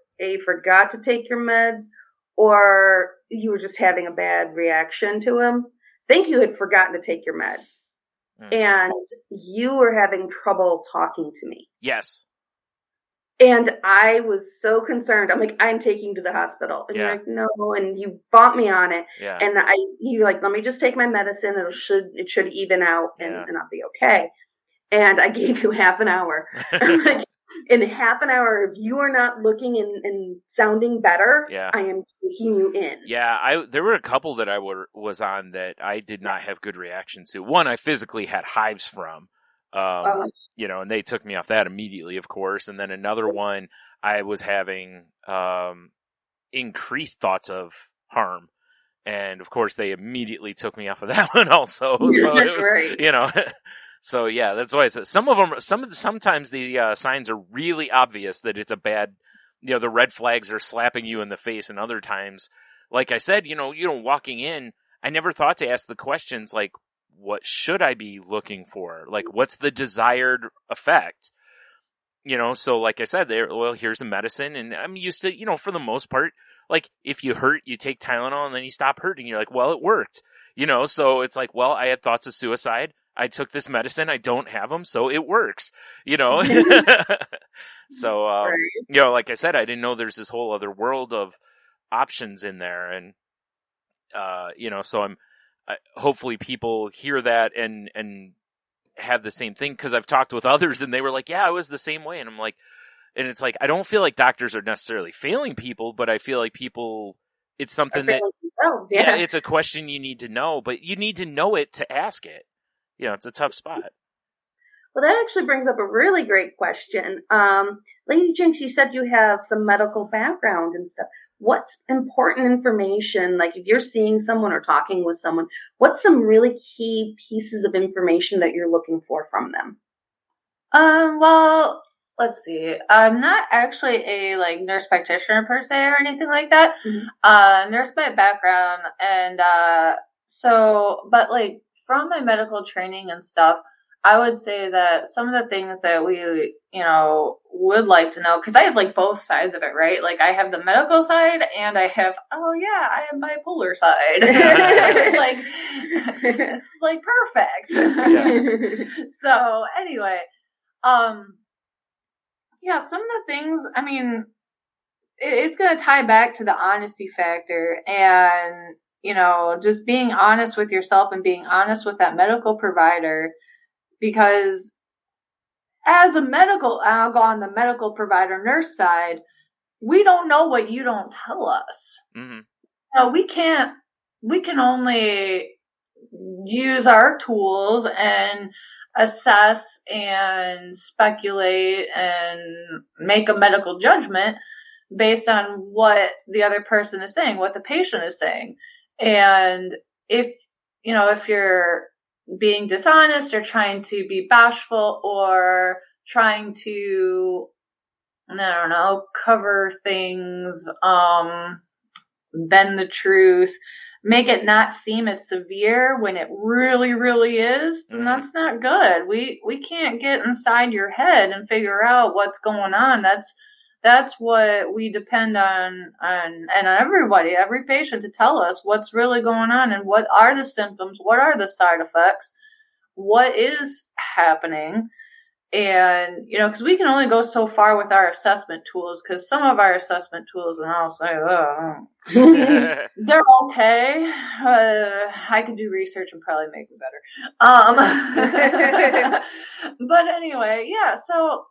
forgot to take your meds or you were just having a bad reaction to them. I think you had forgotten to take your meds. And you were having trouble talking to me. Yes. And I was so concerned. I'm like, I'm taking you to the hospital. And you're like, no. And you fought me on it. Yeah. And you're like, let me just take my medicine. It should even out and I'll be okay. And I gave you half an hour. I'm like, in half an hour, if you are not looking and sounding better, I am taking you in. Yeah, there were a couple that I was on that I did not have good reactions to. One, I physically had hives from, and they took me off that immediately, of course. And then another one, I was having increased thoughts of harm. And of course, they immediately took me off of that one also. So it was, right. So yeah, that's why I said sometimes the signs are really obvious that it's a bad, the red flags are slapping you in the face, and other times, like I said, walking in, I never thought to ask the questions like, what should I be looking for? Like, what's the desired effect? So like I said, here's the medicine, and I'm used to, for the most part, like if you hurt, you take Tylenol and then you stop hurting. You're like, well, it worked, so it's like, well, I had thoughts of suicide. I took this medicine. I don't have them, so it works, So, like I said, I didn't know there's this whole other world of options in there. And, so hopefully people hear that and have the same thing. Cause I've talked with others and they were like, yeah, I was the same way. And I'm like, and it's like, I don't feel like doctors are necessarily failing people, but I feel like it's something that, it's a question you need to know, but you need to know it to ask it. It's a tough spot. Well, that actually brings up a really great question. Lady Jynxx, you said you have some medical background and stuff. What's important information, like if you're seeing someone or talking with someone, what's some really key pieces of information that you're looking for from them? Well, let's see. I'm not actually a nurse practitioner per se or anything like that. Mm-hmm. Nurse by background, and but from my medical training and stuff, I would say that some of the things that we, would like to know, because I have both sides of it, right? Like I have the medical side and I have, I have bipolar side. It's perfect. Yeah. So anyway, some of the things, I mean, it's going to tie back to the honesty factor and, just being honest with yourself and being honest with that medical provider, because as I'll go on the medical provider nurse side, we don't know what you don't tell us. Mm-hmm. We can only use our tools and assess and speculate and make a medical judgment based on what the other person is saying, what the patient is saying. And if you're being dishonest or trying to be bashful or trying to, cover things, bend the truth, make it not seem as severe when it really, really is, then that's not good. We can't get inside your head and figure out what's going on. That's what we depend on everybody, every patient to tell us what's really going on and what are the symptoms, what are the side effects, what is happening. And, because we can only go so far with our assessment tools, because some of our assessment tools, and I'll say, they're okay. I could do research and probably make it better. But anyway, so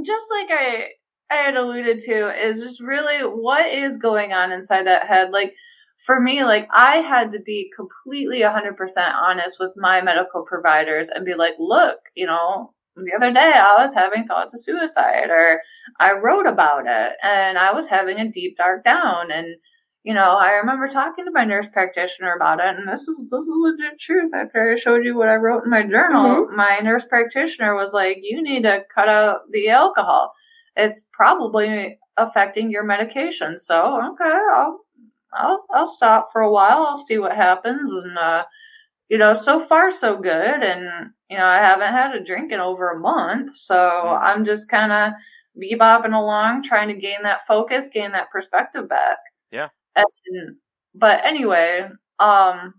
just like I had alluded to, is just really what is going on inside that head. For me, I had to be completely 100% honest with my medical providers and be like, look, the other day I was having thoughts of suicide, or I wrote about it and I was having a deep dark down. And, I remember talking to my nurse practitioner about it, and this is legit truth. After I showed you what I wrote in my journal, my nurse practitioner was like, you need to cut out the alcohol. It's probably affecting your medication. So, okay, I'll stop for a while. I'll see what happens. And, so far so good. And, I haven't had a drink in over a month. So I'm just kind of bebopping along, trying to gain that focus, gain that perspective back. Yeah. But anyway, well,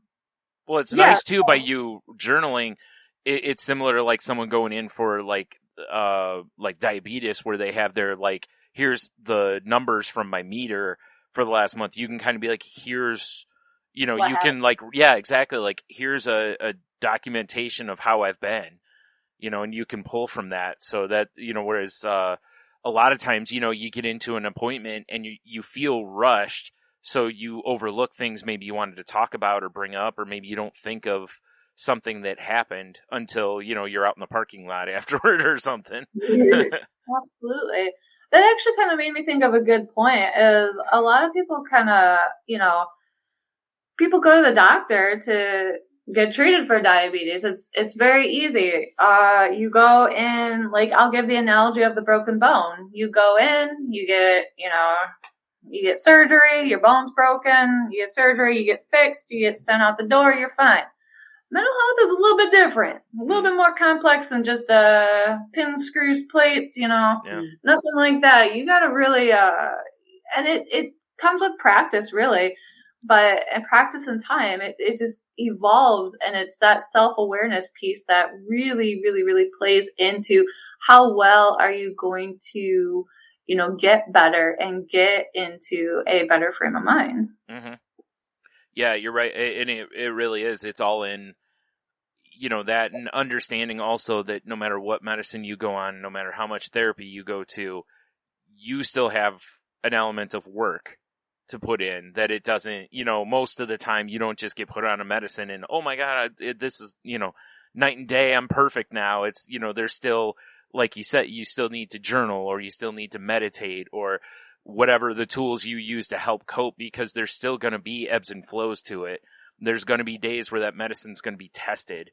it's nice too by you journaling. It's similar to like someone going in for like diabetes, where they have their like, here's the numbers from my meter for the last month. You can kind of be like, here's, you can like, yeah, exactly. Like, here's a documentation of how I've been, and you can pull from that. So that, whereas, a lot of times, you get into an appointment and you feel rushed. So you overlook things maybe you wanted to talk about or bring up, or maybe you don't think of something that happened until, you're out in the parking lot afterward or something. Absolutely. That actually kind of made me think of a good point, is a lot of people kind of, people go to the doctor to get treated for diabetes. It's very easy. You go in, like, I'll give the analogy of the broken bone. You go in, you get surgery, your bone's broken, you get surgery, you get fixed, you get sent out the door, you're fine. Mental health is a little bit different, a little bit more complex than just pins, screws, plates, nothing like that. You gotta really, and it comes with practice, really, and practice and time, it just evolves, and it's that self-awareness piece that really, really, really plays into how well are you going to get better and get into a better frame of mind. Mm-hmm. Yeah, you're right. And it really is. It's all in, that, and understanding also that no matter what medicine you go on, no matter how much therapy you go to, you still have an element of work to put in, that it doesn't, most of the time you don't just get put on a medicine and, oh my God, this is, night and day, I'm perfect now. It's, there's still, like you said, you still need to journal, or you still need to meditate, or whatever the tools you use to help cope, because there's still going to be ebbs and flows to it. There's going to be days where that medicine's going to be tested.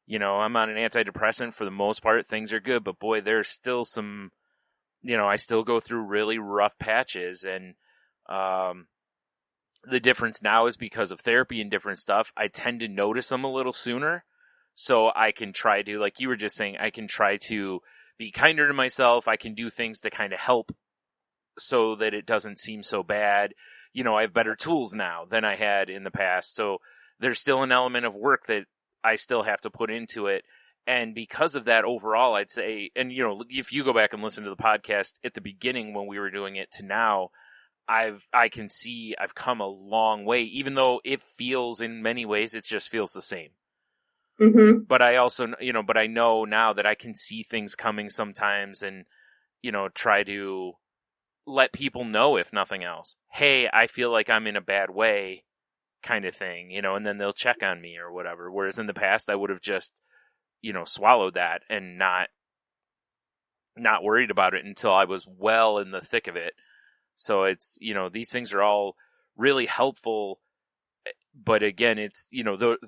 I'm on an antidepressant for the most part. Things are good, but boy, there's still some, I still go through really rough patches. And, the difference now is because of therapy and different stuff, I tend to notice them a little sooner. So I can try to, like you were just saying, I can try to be kinder to myself. I can do things to kind of help so that it doesn't seem so bad. I have better tools now than I had in the past. So there's still an element of work that I still have to put into it. And because of that, overall, I'd say, and if you go back and listen to the podcast at the beginning when we were doing it to now, I can see I've come a long way, even though it feels in many ways, it just feels the same. Mm-hmm. But I also, but I know now that I can see things coming sometimes, and, try to let people know, if nothing else, hey, I feel like I'm in a bad way, kind of thing, and then they'll check on me or whatever. Whereas in the past, I would have just, swallowed that and not worried about it until I was well in the thick of it. So it's, these things are all really helpful, but again, it's,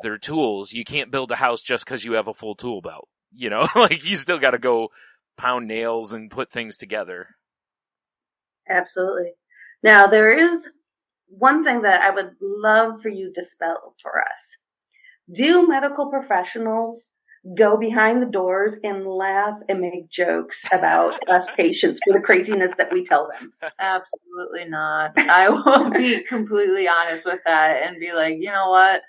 they're tools. You can't build a house just because you have a full tool belt, like you still got to go pound nails and put things together. Absolutely. Now, there is one thing that I would love for you to spell for us. Do medical professionals go behind the doors and laugh and make jokes about us patients for the craziness that we tell them? Absolutely not. I will be completely honest with that and be like, you know what?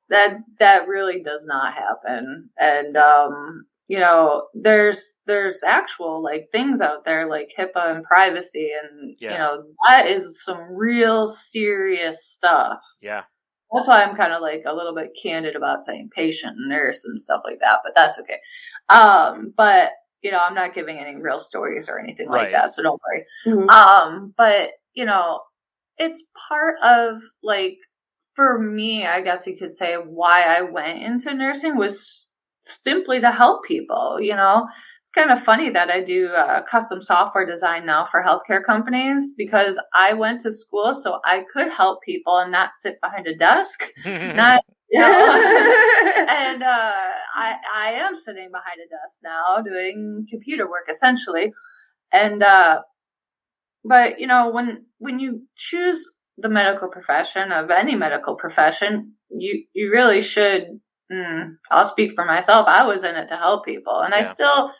That really does not happen. And, there's actual like things out there like HIPAA and privacy, and, that is some real serious stuff. Yeah. That's why I'm kind of like a little bit candid about saying patient and nurse and stuff like that, but that's okay. But, I'm not giving any real stories or anything like that, so don't worry. Mm-hmm. But, it's part of, like, for me, I guess you could say why I went into nursing was simply to help people, you know. It's kind of funny that I do custom software design now for healthcare companies because I went to school so I could help people and not sit behind a desk. Not, you know, and I am sitting behind a desk now doing computer work essentially. And but you know, when you choose the medical profession of any medical profession, you really should. I'll speak for myself. I was in it to help people, and I still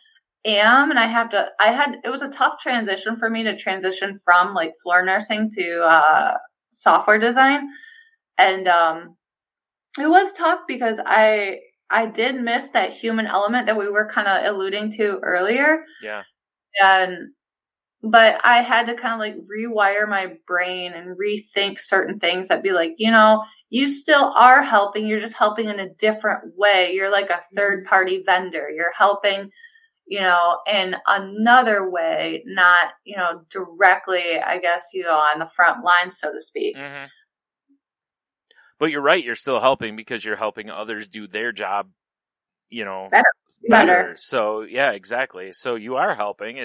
am. And it was a tough transition for me to transition from like floor nursing to software design, and it was tough because I did miss that human element that we were kind of alluding to earlier. Yeah. But I had to kind of like rewire my brain and rethink certain things that be like, you know, you still are helping. You're just helping in a different way. You're like a third party vendor. You're helping, you know, in another way, not, you know, directly, I guess, you know, on the front line, so to speak. Mm-hmm. But you're right. You're still helping because you're helping others do their job, you know, better. So yeah, exactly. So you are helping.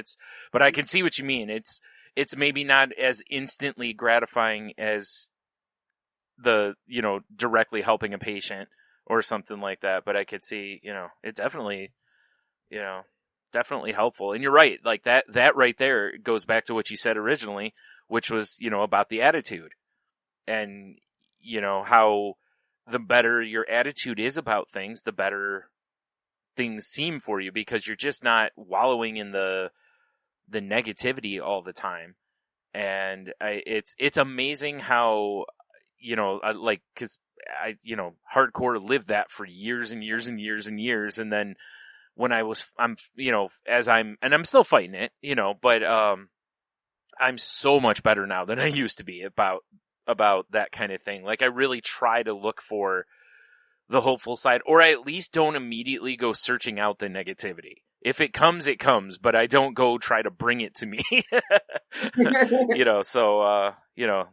But I can see what you mean. It's maybe not as instantly gratifying as the, you know, directly helping a patient or something like that. But I could see, you know, it definitely, you know, definitely helpful. And you're right. Like that right there goes back to what you said originally, which was, you know, about the attitude and, you know, how the better your attitude is about things, the better things seem for you because you're just not wallowing in the negativity all the time. And it's amazing how, you know, cause I, you know, hardcore lived that for years and years and years and years. And then when I'm, you know, and I'm still fighting it, you know, but, I'm so much better now than I used to be about that kind of thing. Like I really try to look for the hopeful side, or I at least don't immediately go searching out the negativity. If it comes, it comes, but I don't go try to bring it to me. You know, so, you know,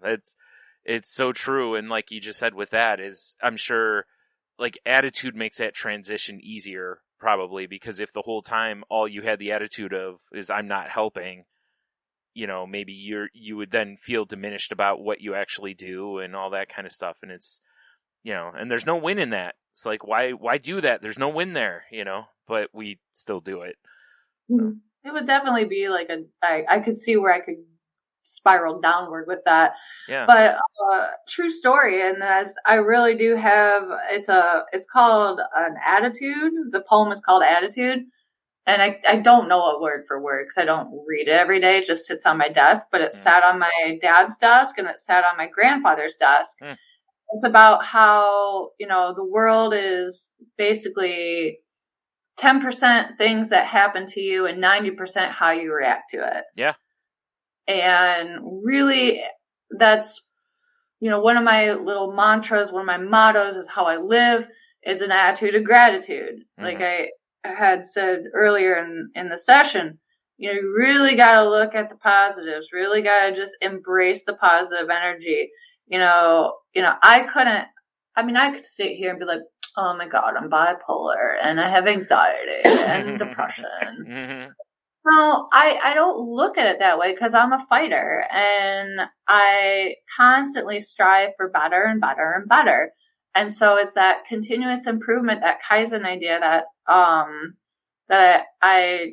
it's so true. And like you just said with that is, I'm sure like attitude makes that transition easier probably because if the whole time all you had the attitude of is I'm not helping, you know, maybe you would then feel diminished about what you actually do and all that kind of stuff. And it's, you know, and there's no win in that. It's like, why do that? There's no win there, you know, but we still do it. So. It would definitely be like I could see where I could spiral downward with that. Yeah. But, true story. And as I really do have, it's called an attitude. The poem is called Attitude. And I don't know it word for word because I don't read it every day. It just sits on my desk, but it sat on my dad's desk and it sat on my grandfather's desk. It's about how, you know, the world is basically 10% things that happen to you and 90% how you react to it. Yeah. And really that's, you know, one of my little mantras, one of my mottos is how I live is an attitude of gratitude. Like I had said earlier in the session, you know, you really got to look at the positives, really got to just embrace the positive energy. You know, I could sit here and be like, oh my God, I'm bipolar and I have anxiety and depression. No, I don't look at it that way because I'm a fighter and I constantly strive for better and better and better. And so it's that continuous improvement, that Kaizen idea that I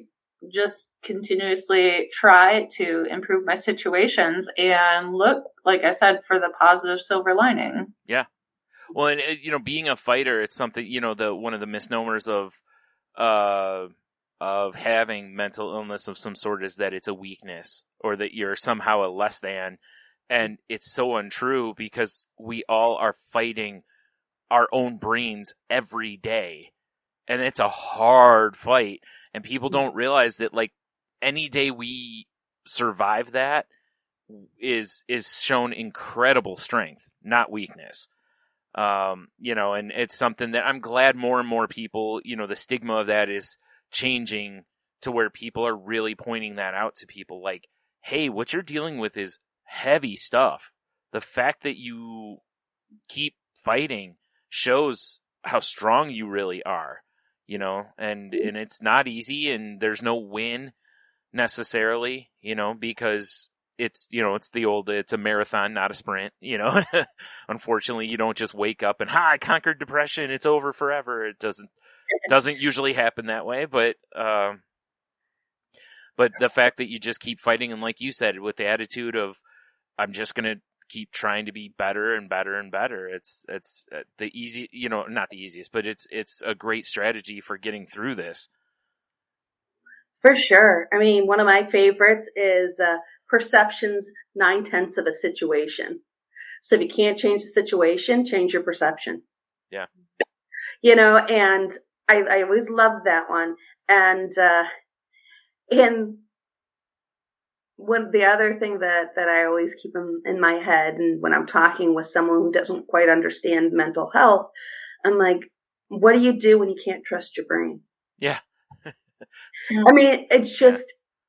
just continuously try to improve my situations and look, like I said, for the positive silver lining. Yeah. Well, and you know, being a fighter, it's something, you know, one of the misnomers of having mental illness of some sort is that it's a weakness or that you're somehow a less than. And it's so untrue because we all are fighting our own brains every day. And it's a hard fight. And people don't realize that, like, any day we survive that is shown incredible strength, not weakness. You know, and it's something that I'm glad more and more people, you know, the stigma of that is changing to where people are really pointing that out to people like, hey, what you're dealing with is heavy stuff. The fact that you keep fighting shows how strong you really are. you know, and it's not easy, and there's no win necessarily, you know, because it's, you know, it's a marathon, not a sprint, you know. Unfortunately, you don't just wake up and, I conquered depression, it's over forever. It doesn't usually happen that way, but the fact that you just keep fighting, and like you said, with the attitude of, I'm just going to keep trying to be better and better and better. It's the easy, you know, not the easiest, but it's a great strategy for getting through this. For sure. I mean, one of my favorites is perception's 9/10 of a situation. So if you can't change the situation, change your perception. Yeah. You know, and I always loved that one. And the other thing that I always keep in my head, and when I'm talking with someone who doesn't quite understand mental health, I'm like, what do you do when you can't trust your brain? Yeah. I mean, it's just,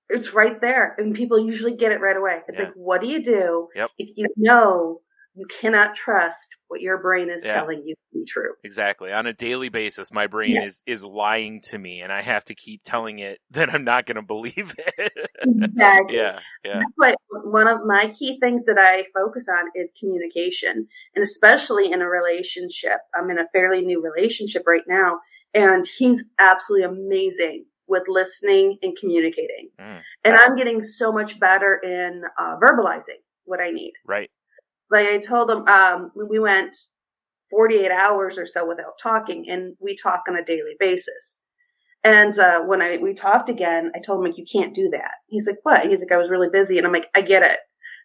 it's right there. And people usually get it right away. It's like, what do you do if you know you cannot trust what your brain is telling you to be true? Exactly. On a daily basis, my brain is lying to me, and I have to keep telling it that I'm not going to believe it. Exactly. Yeah. That's why one of my key things that I focus on is communication, and especially in a relationship. I'm in a fairly new relationship right now, and he's absolutely amazing with listening and communicating. And I'm getting so much better in verbalizing what I need. Right. Like I told him, we went 48 hours or so without talking, and we talk on a daily basis. And when we talked again, I told him, like, you can't do that. He's like, what? He's like, I was really busy. And I'm like, I get it.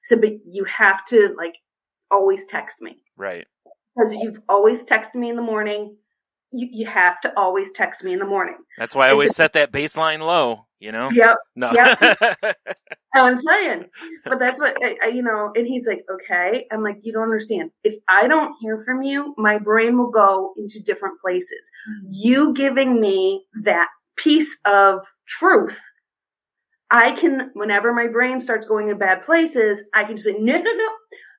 So, but you have to, like, always text me. Right. Because you've always texted me in the morning. You have to always text me in the morning. That's why I always set that baseline low, you know? Yep. No. Yep. I'm saying. But that's what, you know, and he's like, okay. I'm like, you don't understand. If I don't hear from you, my brain will go into different places. You giving me that piece of truth, I can, whenever my brain starts going in bad places, I can just say, no.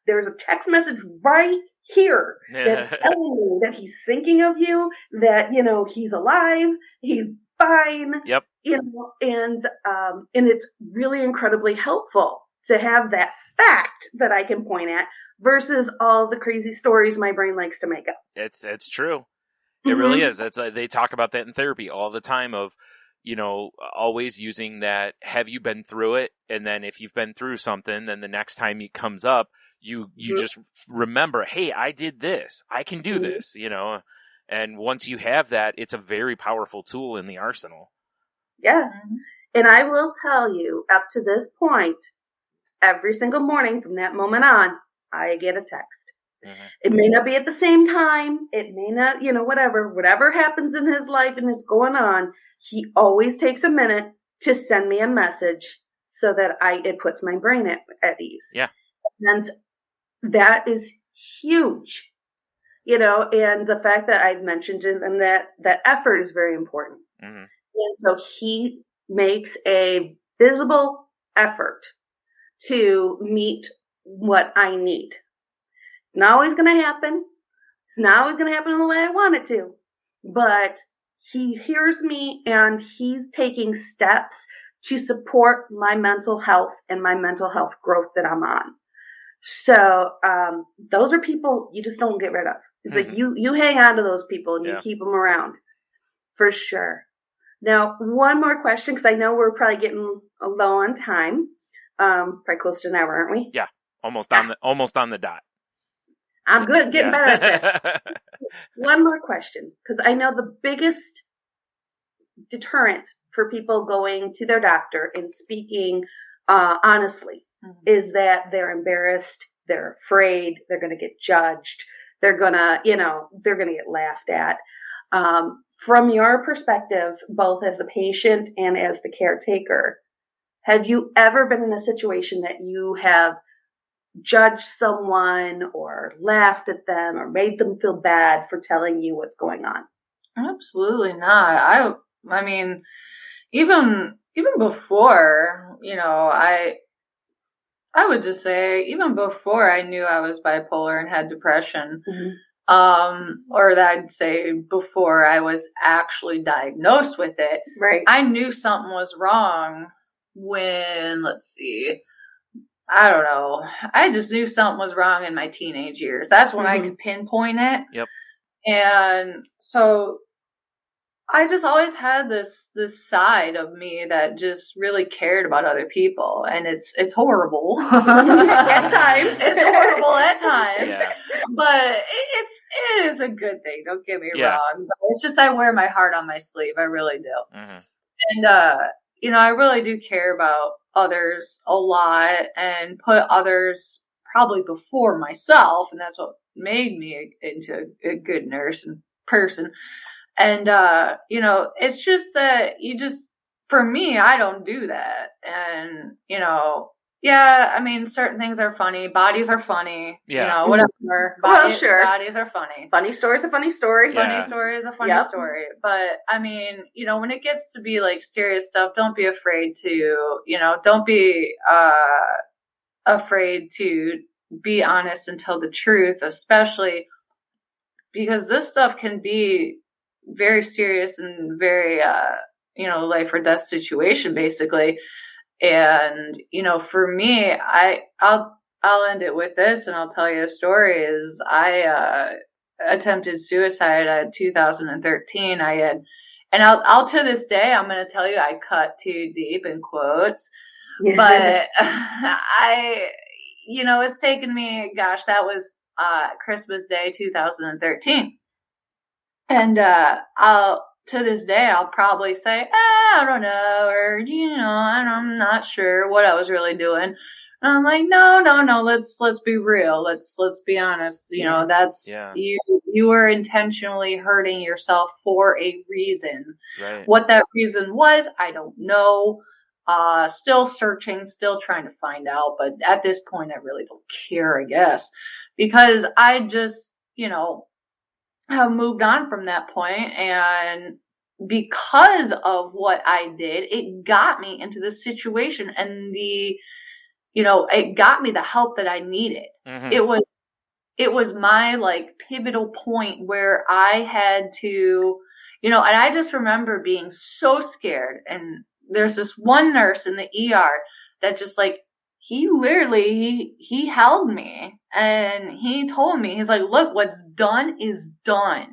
There's a text message right here that's telling me that he's thinking of you, that, you know, he's alive, he's fine. Yep. You know, and it's really incredibly helpful to have that fact that I can point at versus all the crazy stories my brain likes to make up. It's true. It really is. It's they talk about that in therapy all the time, of, you know, always using that, have you been through it? And then if you've been through something, then the next time it comes up, you just remember, hey, I did this. I can do this, you know. And once you have that, it's a very powerful tool in the arsenal. Yeah. And I will tell you, up to this point, every single morning from that moment on, I get a text. It may not be at the same time. It may not, you know, whatever happens in his life and it's going on, he always takes a minute to send me a message so that it puts my brain at ease. Yeah. And that is huge, you know, and the fact that I've mentioned it, and that effort is very important. And so he makes a visible effort to meet what I need. It's not always going to happen. It's not always going to happen in the way I want it to, but he hears me and he's taking steps to support my mental health and my mental health growth that I'm on. So, those are people you just don't get rid of. It's like you hang on to those people and you keep them around for sure. Now, one more question, because I know we're probably getting low on time. Probably close to an hour, aren't we? Yeah. Almost on the dot. I'm good getting better at this. One more question, because I know the biggest deterrent for people going to their doctor and speaking honestly is that they're embarrassed, they're afraid, they're going to get judged, they're going to get laughed at. From your perspective, both as a patient and as the caretaker, have you ever been in a situation that you have judged someone or laughed at them or made them feel bad for telling you what's going on? Absolutely not. I mean, even before, you know, I would just say, even before I knew I was bipolar and had depression, or that I'd say before I was actually diagnosed with it. Right. I knew something was wrong when, let's see, I don't know. I just knew something was wrong in my teenage years. That's when I could pinpoint it. Yep. And so I just always had this side of me that just really cared about other people, and it's horrible At times. It's horrible at times, Yeah. but it is a good thing. Don't get me Yeah. wrong. But it's just I wear my heart on my sleeve. I really do, Mhm. and I really do care about others a lot and put others probably before myself, and that's what made me into a good nurse and person. And, it's just that for me, I don't do that. And, yeah, I mean, certain things are funny. Bodies are funny. Yeah. Whatever. Well, sure. Bodies are funny. Funny story's a funny story. Yeah. Funny story is a funny Yep. story. But, I mean, when it gets to be like serious stuff, don't be afraid to, don't be, afraid to be honest and tell the truth, especially because this stuff can be very serious and very, life or death situation, basically. And, for me, I'll end it with this and I'll tell you a story is I, attempted suicide in 2013. And I'll to this day, I'm going to tell you, I cut too deep in quotes, but it's taken me, gosh, that was, Christmas Day, 2013. And, to this day, I'll probably say, I don't know, or, I'm not sure what I was really doing. And I'm like, no, let's be real. Let's be honest. That's, you were intentionally hurting yourself for a reason. Right. What that reason was, I don't know. Still searching, still trying to find out. But at this point, I really don't care, I guess, because I just, have moved on from that point, and because of what I did, it got me into this situation, and it got me the help that I needed. Mhm. It was my like pivotal point where I had to, and I just remember being so scared. And there's this one nurse in the ER that just like, he held me and he told me, he's like, look, what's done is done.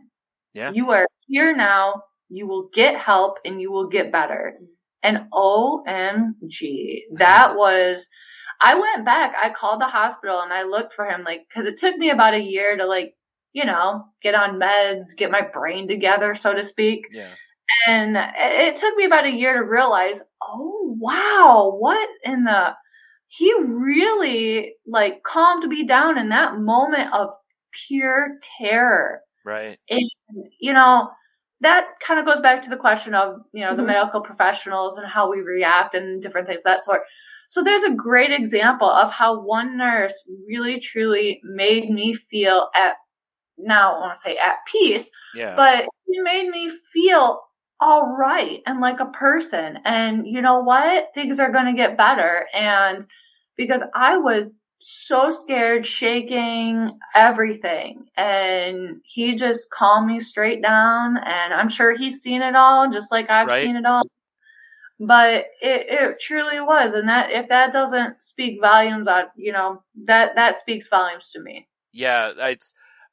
Yeah. You are here now. You will get help and you will get better. And OMG, I went back, I called the hospital and I looked for him, like, cause it took me about a year to like, get on meds, get my brain together, so to speak. Yeah. And it took me about a year to realize, oh wow, what in the, he really like calmed me down in that moment of pure terror. Right. And, that kind of goes back to the question of, the medical professionals and how we react and different things of that sort. So there's a great example of how one nurse really truly made me feel at peace, but he made me feel all right and like a person. And you know what? Things are going to get better. And because I was so scared, shaking, everything. And he just calmed me straight down. And I'm sure he's seen it all, just like I've seen it all. But it truly was. And that, if that doesn't speak volumes, that speaks volumes to me. Yeah.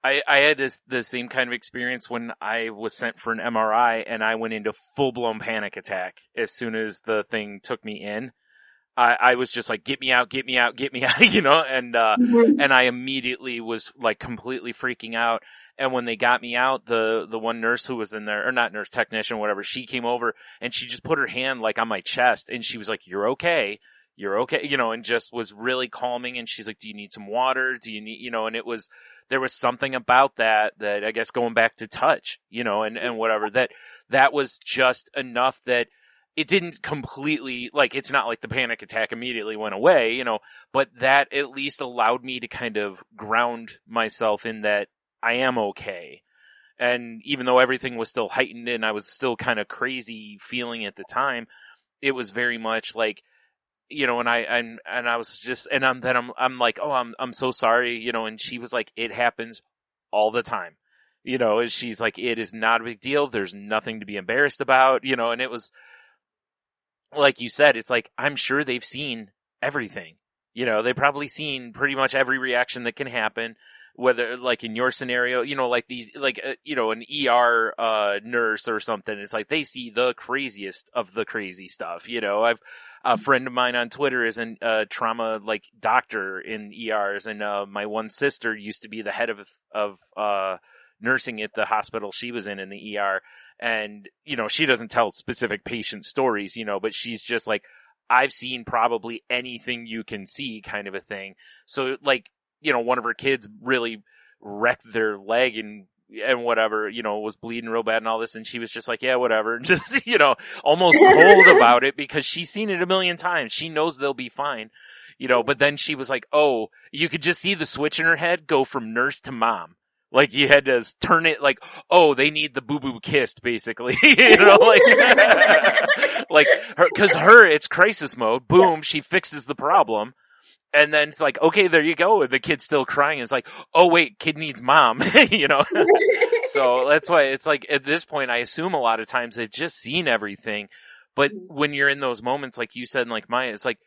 I had the same kind of experience when I was sent for an MRI and I went into full blown panic attack as soon as the thing took me in. I was just like, get me out, and I immediately was like completely freaking out. And when they got me out, the one nurse who was in there, or not nurse, technician, whatever, she came over and she just put her hand like on my chest and she was like, you're okay, and just was really calming. And she's like, do you need some water? Do you need, and there was something about that I guess going back to touch, and whatever, that was just enough that it didn't completely, like, it's not like the panic attack immediately went away, but that at least allowed me to kind of ground myself in that I am okay. And even though everything was still heightened and I was still kind of crazy feeling at the time, it was very much like, and I was just, and I'm like, oh, I'm so sorry, and she was like, it happens all the time. You know, she's like, it is not a big deal. There's nothing to be embarrassed about, you know, and it was, like you said, it's like, I'm sure they've seen everything. You know, they've probably seen pretty much every reaction that can happen, whether, like, in your scenario, you know, like these, like, you know, an ER, nurse or something. It's like, they see the craziest of the crazy stuff. You know, a friend of mine on Twitter is a trauma, like, doctor in ERs, and, my one sister used to be the head of nursing at the hospital she was in the ER. And, you know, she doesn't tell specific patient stories, you know, but she's just like, I've seen probably anything you can see, kind of a thing. So, like, you know, one of her kids really wrecked their leg and whatever, you know, was bleeding real bad and all this. And she was just like, yeah, whatever. Just, you know, almost cold about it because she's seen it a million times. She knows they'll be fine, you know, but then she was like, oh, you could just see the switch in her head go from nurse to mom. Like, you had to turn it like, oh, they need the boo-boo kissed, basically. You know, like, it's crisis mode. Boom, she fixes the problem. And then it's like, okay, there you go. And the kid's still crying. It's like, oh, wait, kid needs mom, you know? So that's why it's like, at this point, I assume a lot of times they've just seen everything. But when you're in those moments, like you said, and like Maya, it's like,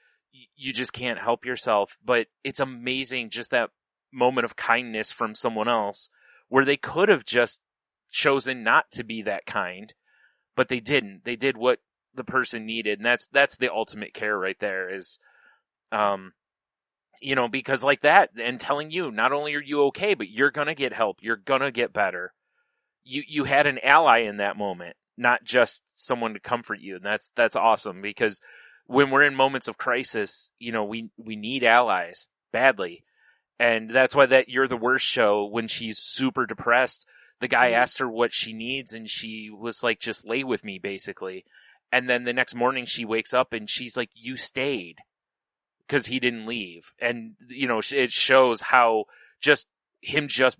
you just can't help yourself. But it's amazing, just that moment of kindness from someone else where they could have just chosen not to be that kind, but they didn't. They did what the person needed. And that's the ultimate care right there is, you know, because like that, and telling you, not only are you okay, but you're going to get help. You're going to get better. You had an ally in that moment, not just someone to comfort you. And that's awesome, because when we're in moments of crisis, you know, we need allies badly. And that's why that You're the Worst show, when she's super depressed, the guy asked her what she needs, and she was like, just lay with me, basically. And then the next morning she wakes up and she's like, you stayed, because he didn't leave. And, you know, it shows how just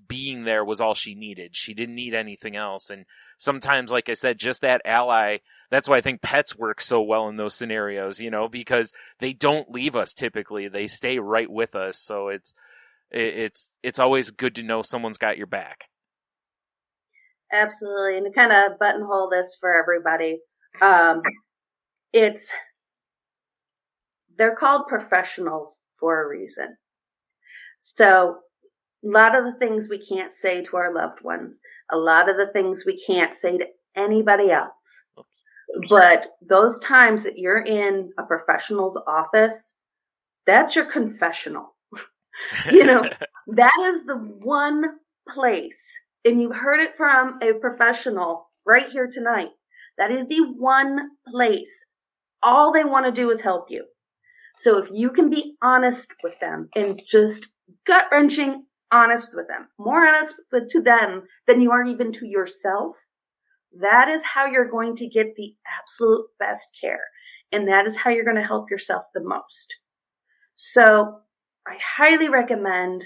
being there was all she needed. She didn't need anything else. And sometimes, like I said, just that ally, that's why I think pets work so well in those scenarios, you know, because they don't leave us typically. They stay right with us. So it's always good to know someone's got your back. Absolutely. And to kind of buttonhole this for everybody, they're called professionals for a reason. So a lot of the things we can't say to our loved ones, a lot of the things we can't say to anybody else. But those times that you're in a professional's office, that's your confessional. You know, that is the one place, and you've heard it from a professional right here tonight. That is the one place. All they want to do is help you. So if you can be honest with them, and just gut-wrenching honest with them, more honest to them than you are even to yourself, that is how you're going to get the absolute best care. And that is how you're going to help yourself the most. So I highly recommend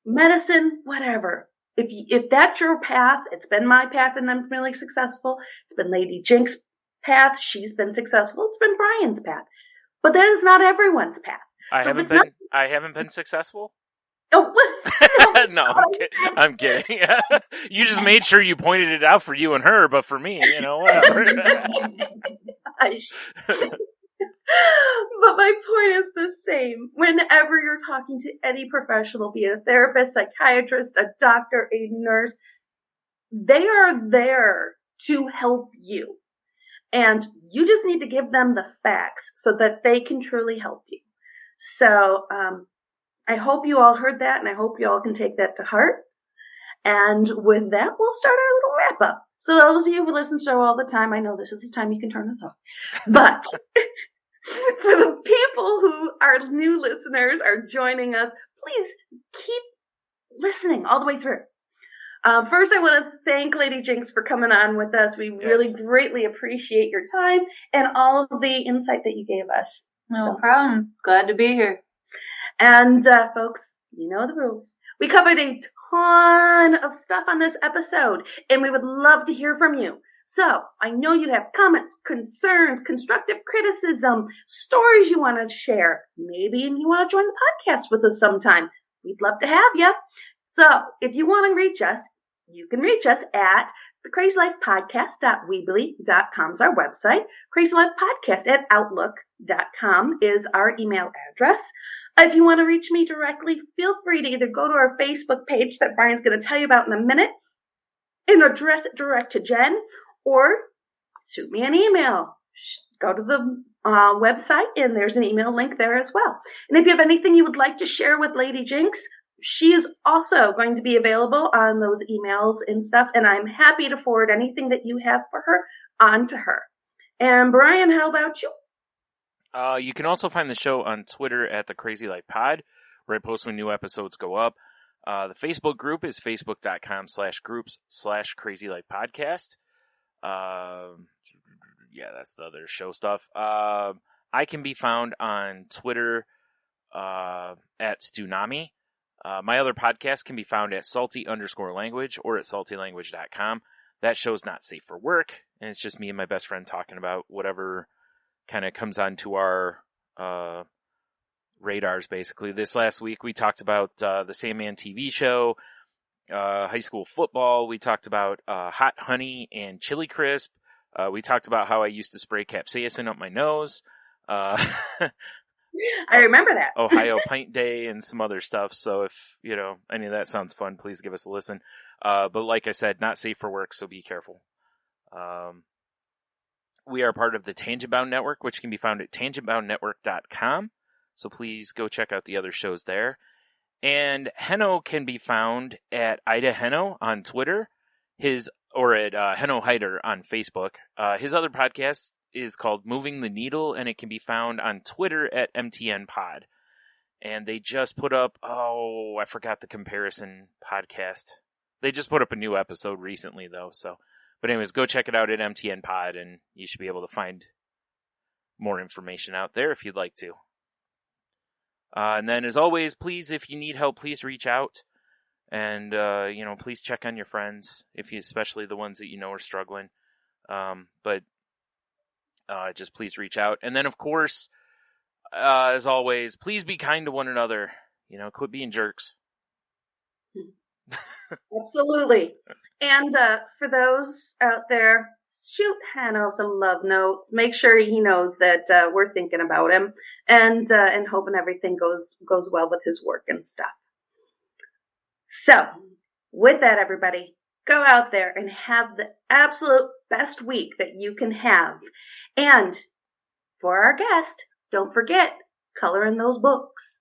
medicine, whatever. If that's your path, it's been my path and I'm really successful. It's been Lady Jynx's path. She's been successful. It's been Brian's path. But that is not everyone's path. I haven't been successful? Oh, no, I'm kidding. You just made sure you pointed it out for you and her, but for me, you know, whatever. But my point is the same. Whenever you're talking to any professional, be it a therapist, psychiatrist, a doctor, a nurse, they are there to help you. And you just need to give them the facts so that they can truly help you. So, I hope you all heard that, and I hope you all can take that to heart. And with that, we'll start our little wrap up. So those of you who listen to the show all the time, I know this is the time you can turn this off. But for the people who are new listeners, are joining us, please keep listening all the way through. First, I want to thank Lady Jynxx for coming on with us. We really greatly appreciate your time and all of the insight that you gave us. No problem. Glad to be here. And, folks, you know the rules. We covered a ton of stuff on this episode, and we would love to hear from you. So, I know you have comments, concerns, constructive criticism, stories you want to share. Maybe you want to join the podcast with us sometime. We'd love to have you. So if you want to reach us, you can reach us at thecrazylifepodcast.weebly.com is our website. crazylifepodcast@outlook.com is our email address. If you want to reach me directly, feel free to either go to our Facebook page that Brian's going to tell you about in a minute and address it direct to Jen, or shoot me an email. Go to the website, and there's an email link there as well. And if you have anything you would like to share with Lady Jynxx, she is also going to be available on those emails and stuff, and I'm happy to forward anything that you have for her on to her. And Brian, how about you? You can also find the show on Twitter at The Crazy Life Pod, where I post when new episodes go up. The Facebook group is facebook.com/groups/Crazy Life Podcast. Yeah, that's the other show stuff. I can be found on Twitter at Stunami. My other podcast can be found at salty_language or at saltylanguage.com. That show's not safe for work, and it's just me and my best friend talking about whatever kind of comes onto our radars, basically. This last week, we talked about the Sandman TV show, high school football. We talked about hot honey and chili crisp. We talked about how I used to spray capsaicin up my nose. I remember that. Ohio Pint Day and some other stuff. So if, any of that sounds fun, please give us a listen. But like I said, not safe for work, so be careful. We are part of the Tangent Bound Network, which can be found at tangentboundnetwork.com. So please go check out the other shows there. And Henno can be found at Ida Henno on Twitter, or at Henno Heider on Facebook. His other podcast is called Moving the Needle, and it can be found on Twitter at MTN Pod. And they just put up, I forgot the comparison podcast. They just put up a new episode recently, though. But anyways, go check it out at MTN Pod, and you should be able to find more information out there if you'd like to. And then, as always, please, if you need help, please reach out. And, please check on your friends, especially the ones that are struggling. Just please reach out. And then, of course, as always, please be kind to one another. Quit being jerks. Absolutely. And for those out there, shoot Hanno some love notes. Make sure he knows that we're thinking about him and hoping everything goes well with his work and stuff. So, with that, everybody, go out there and have the absolute best week that you can have. And for our guest, don't forget, color in those books.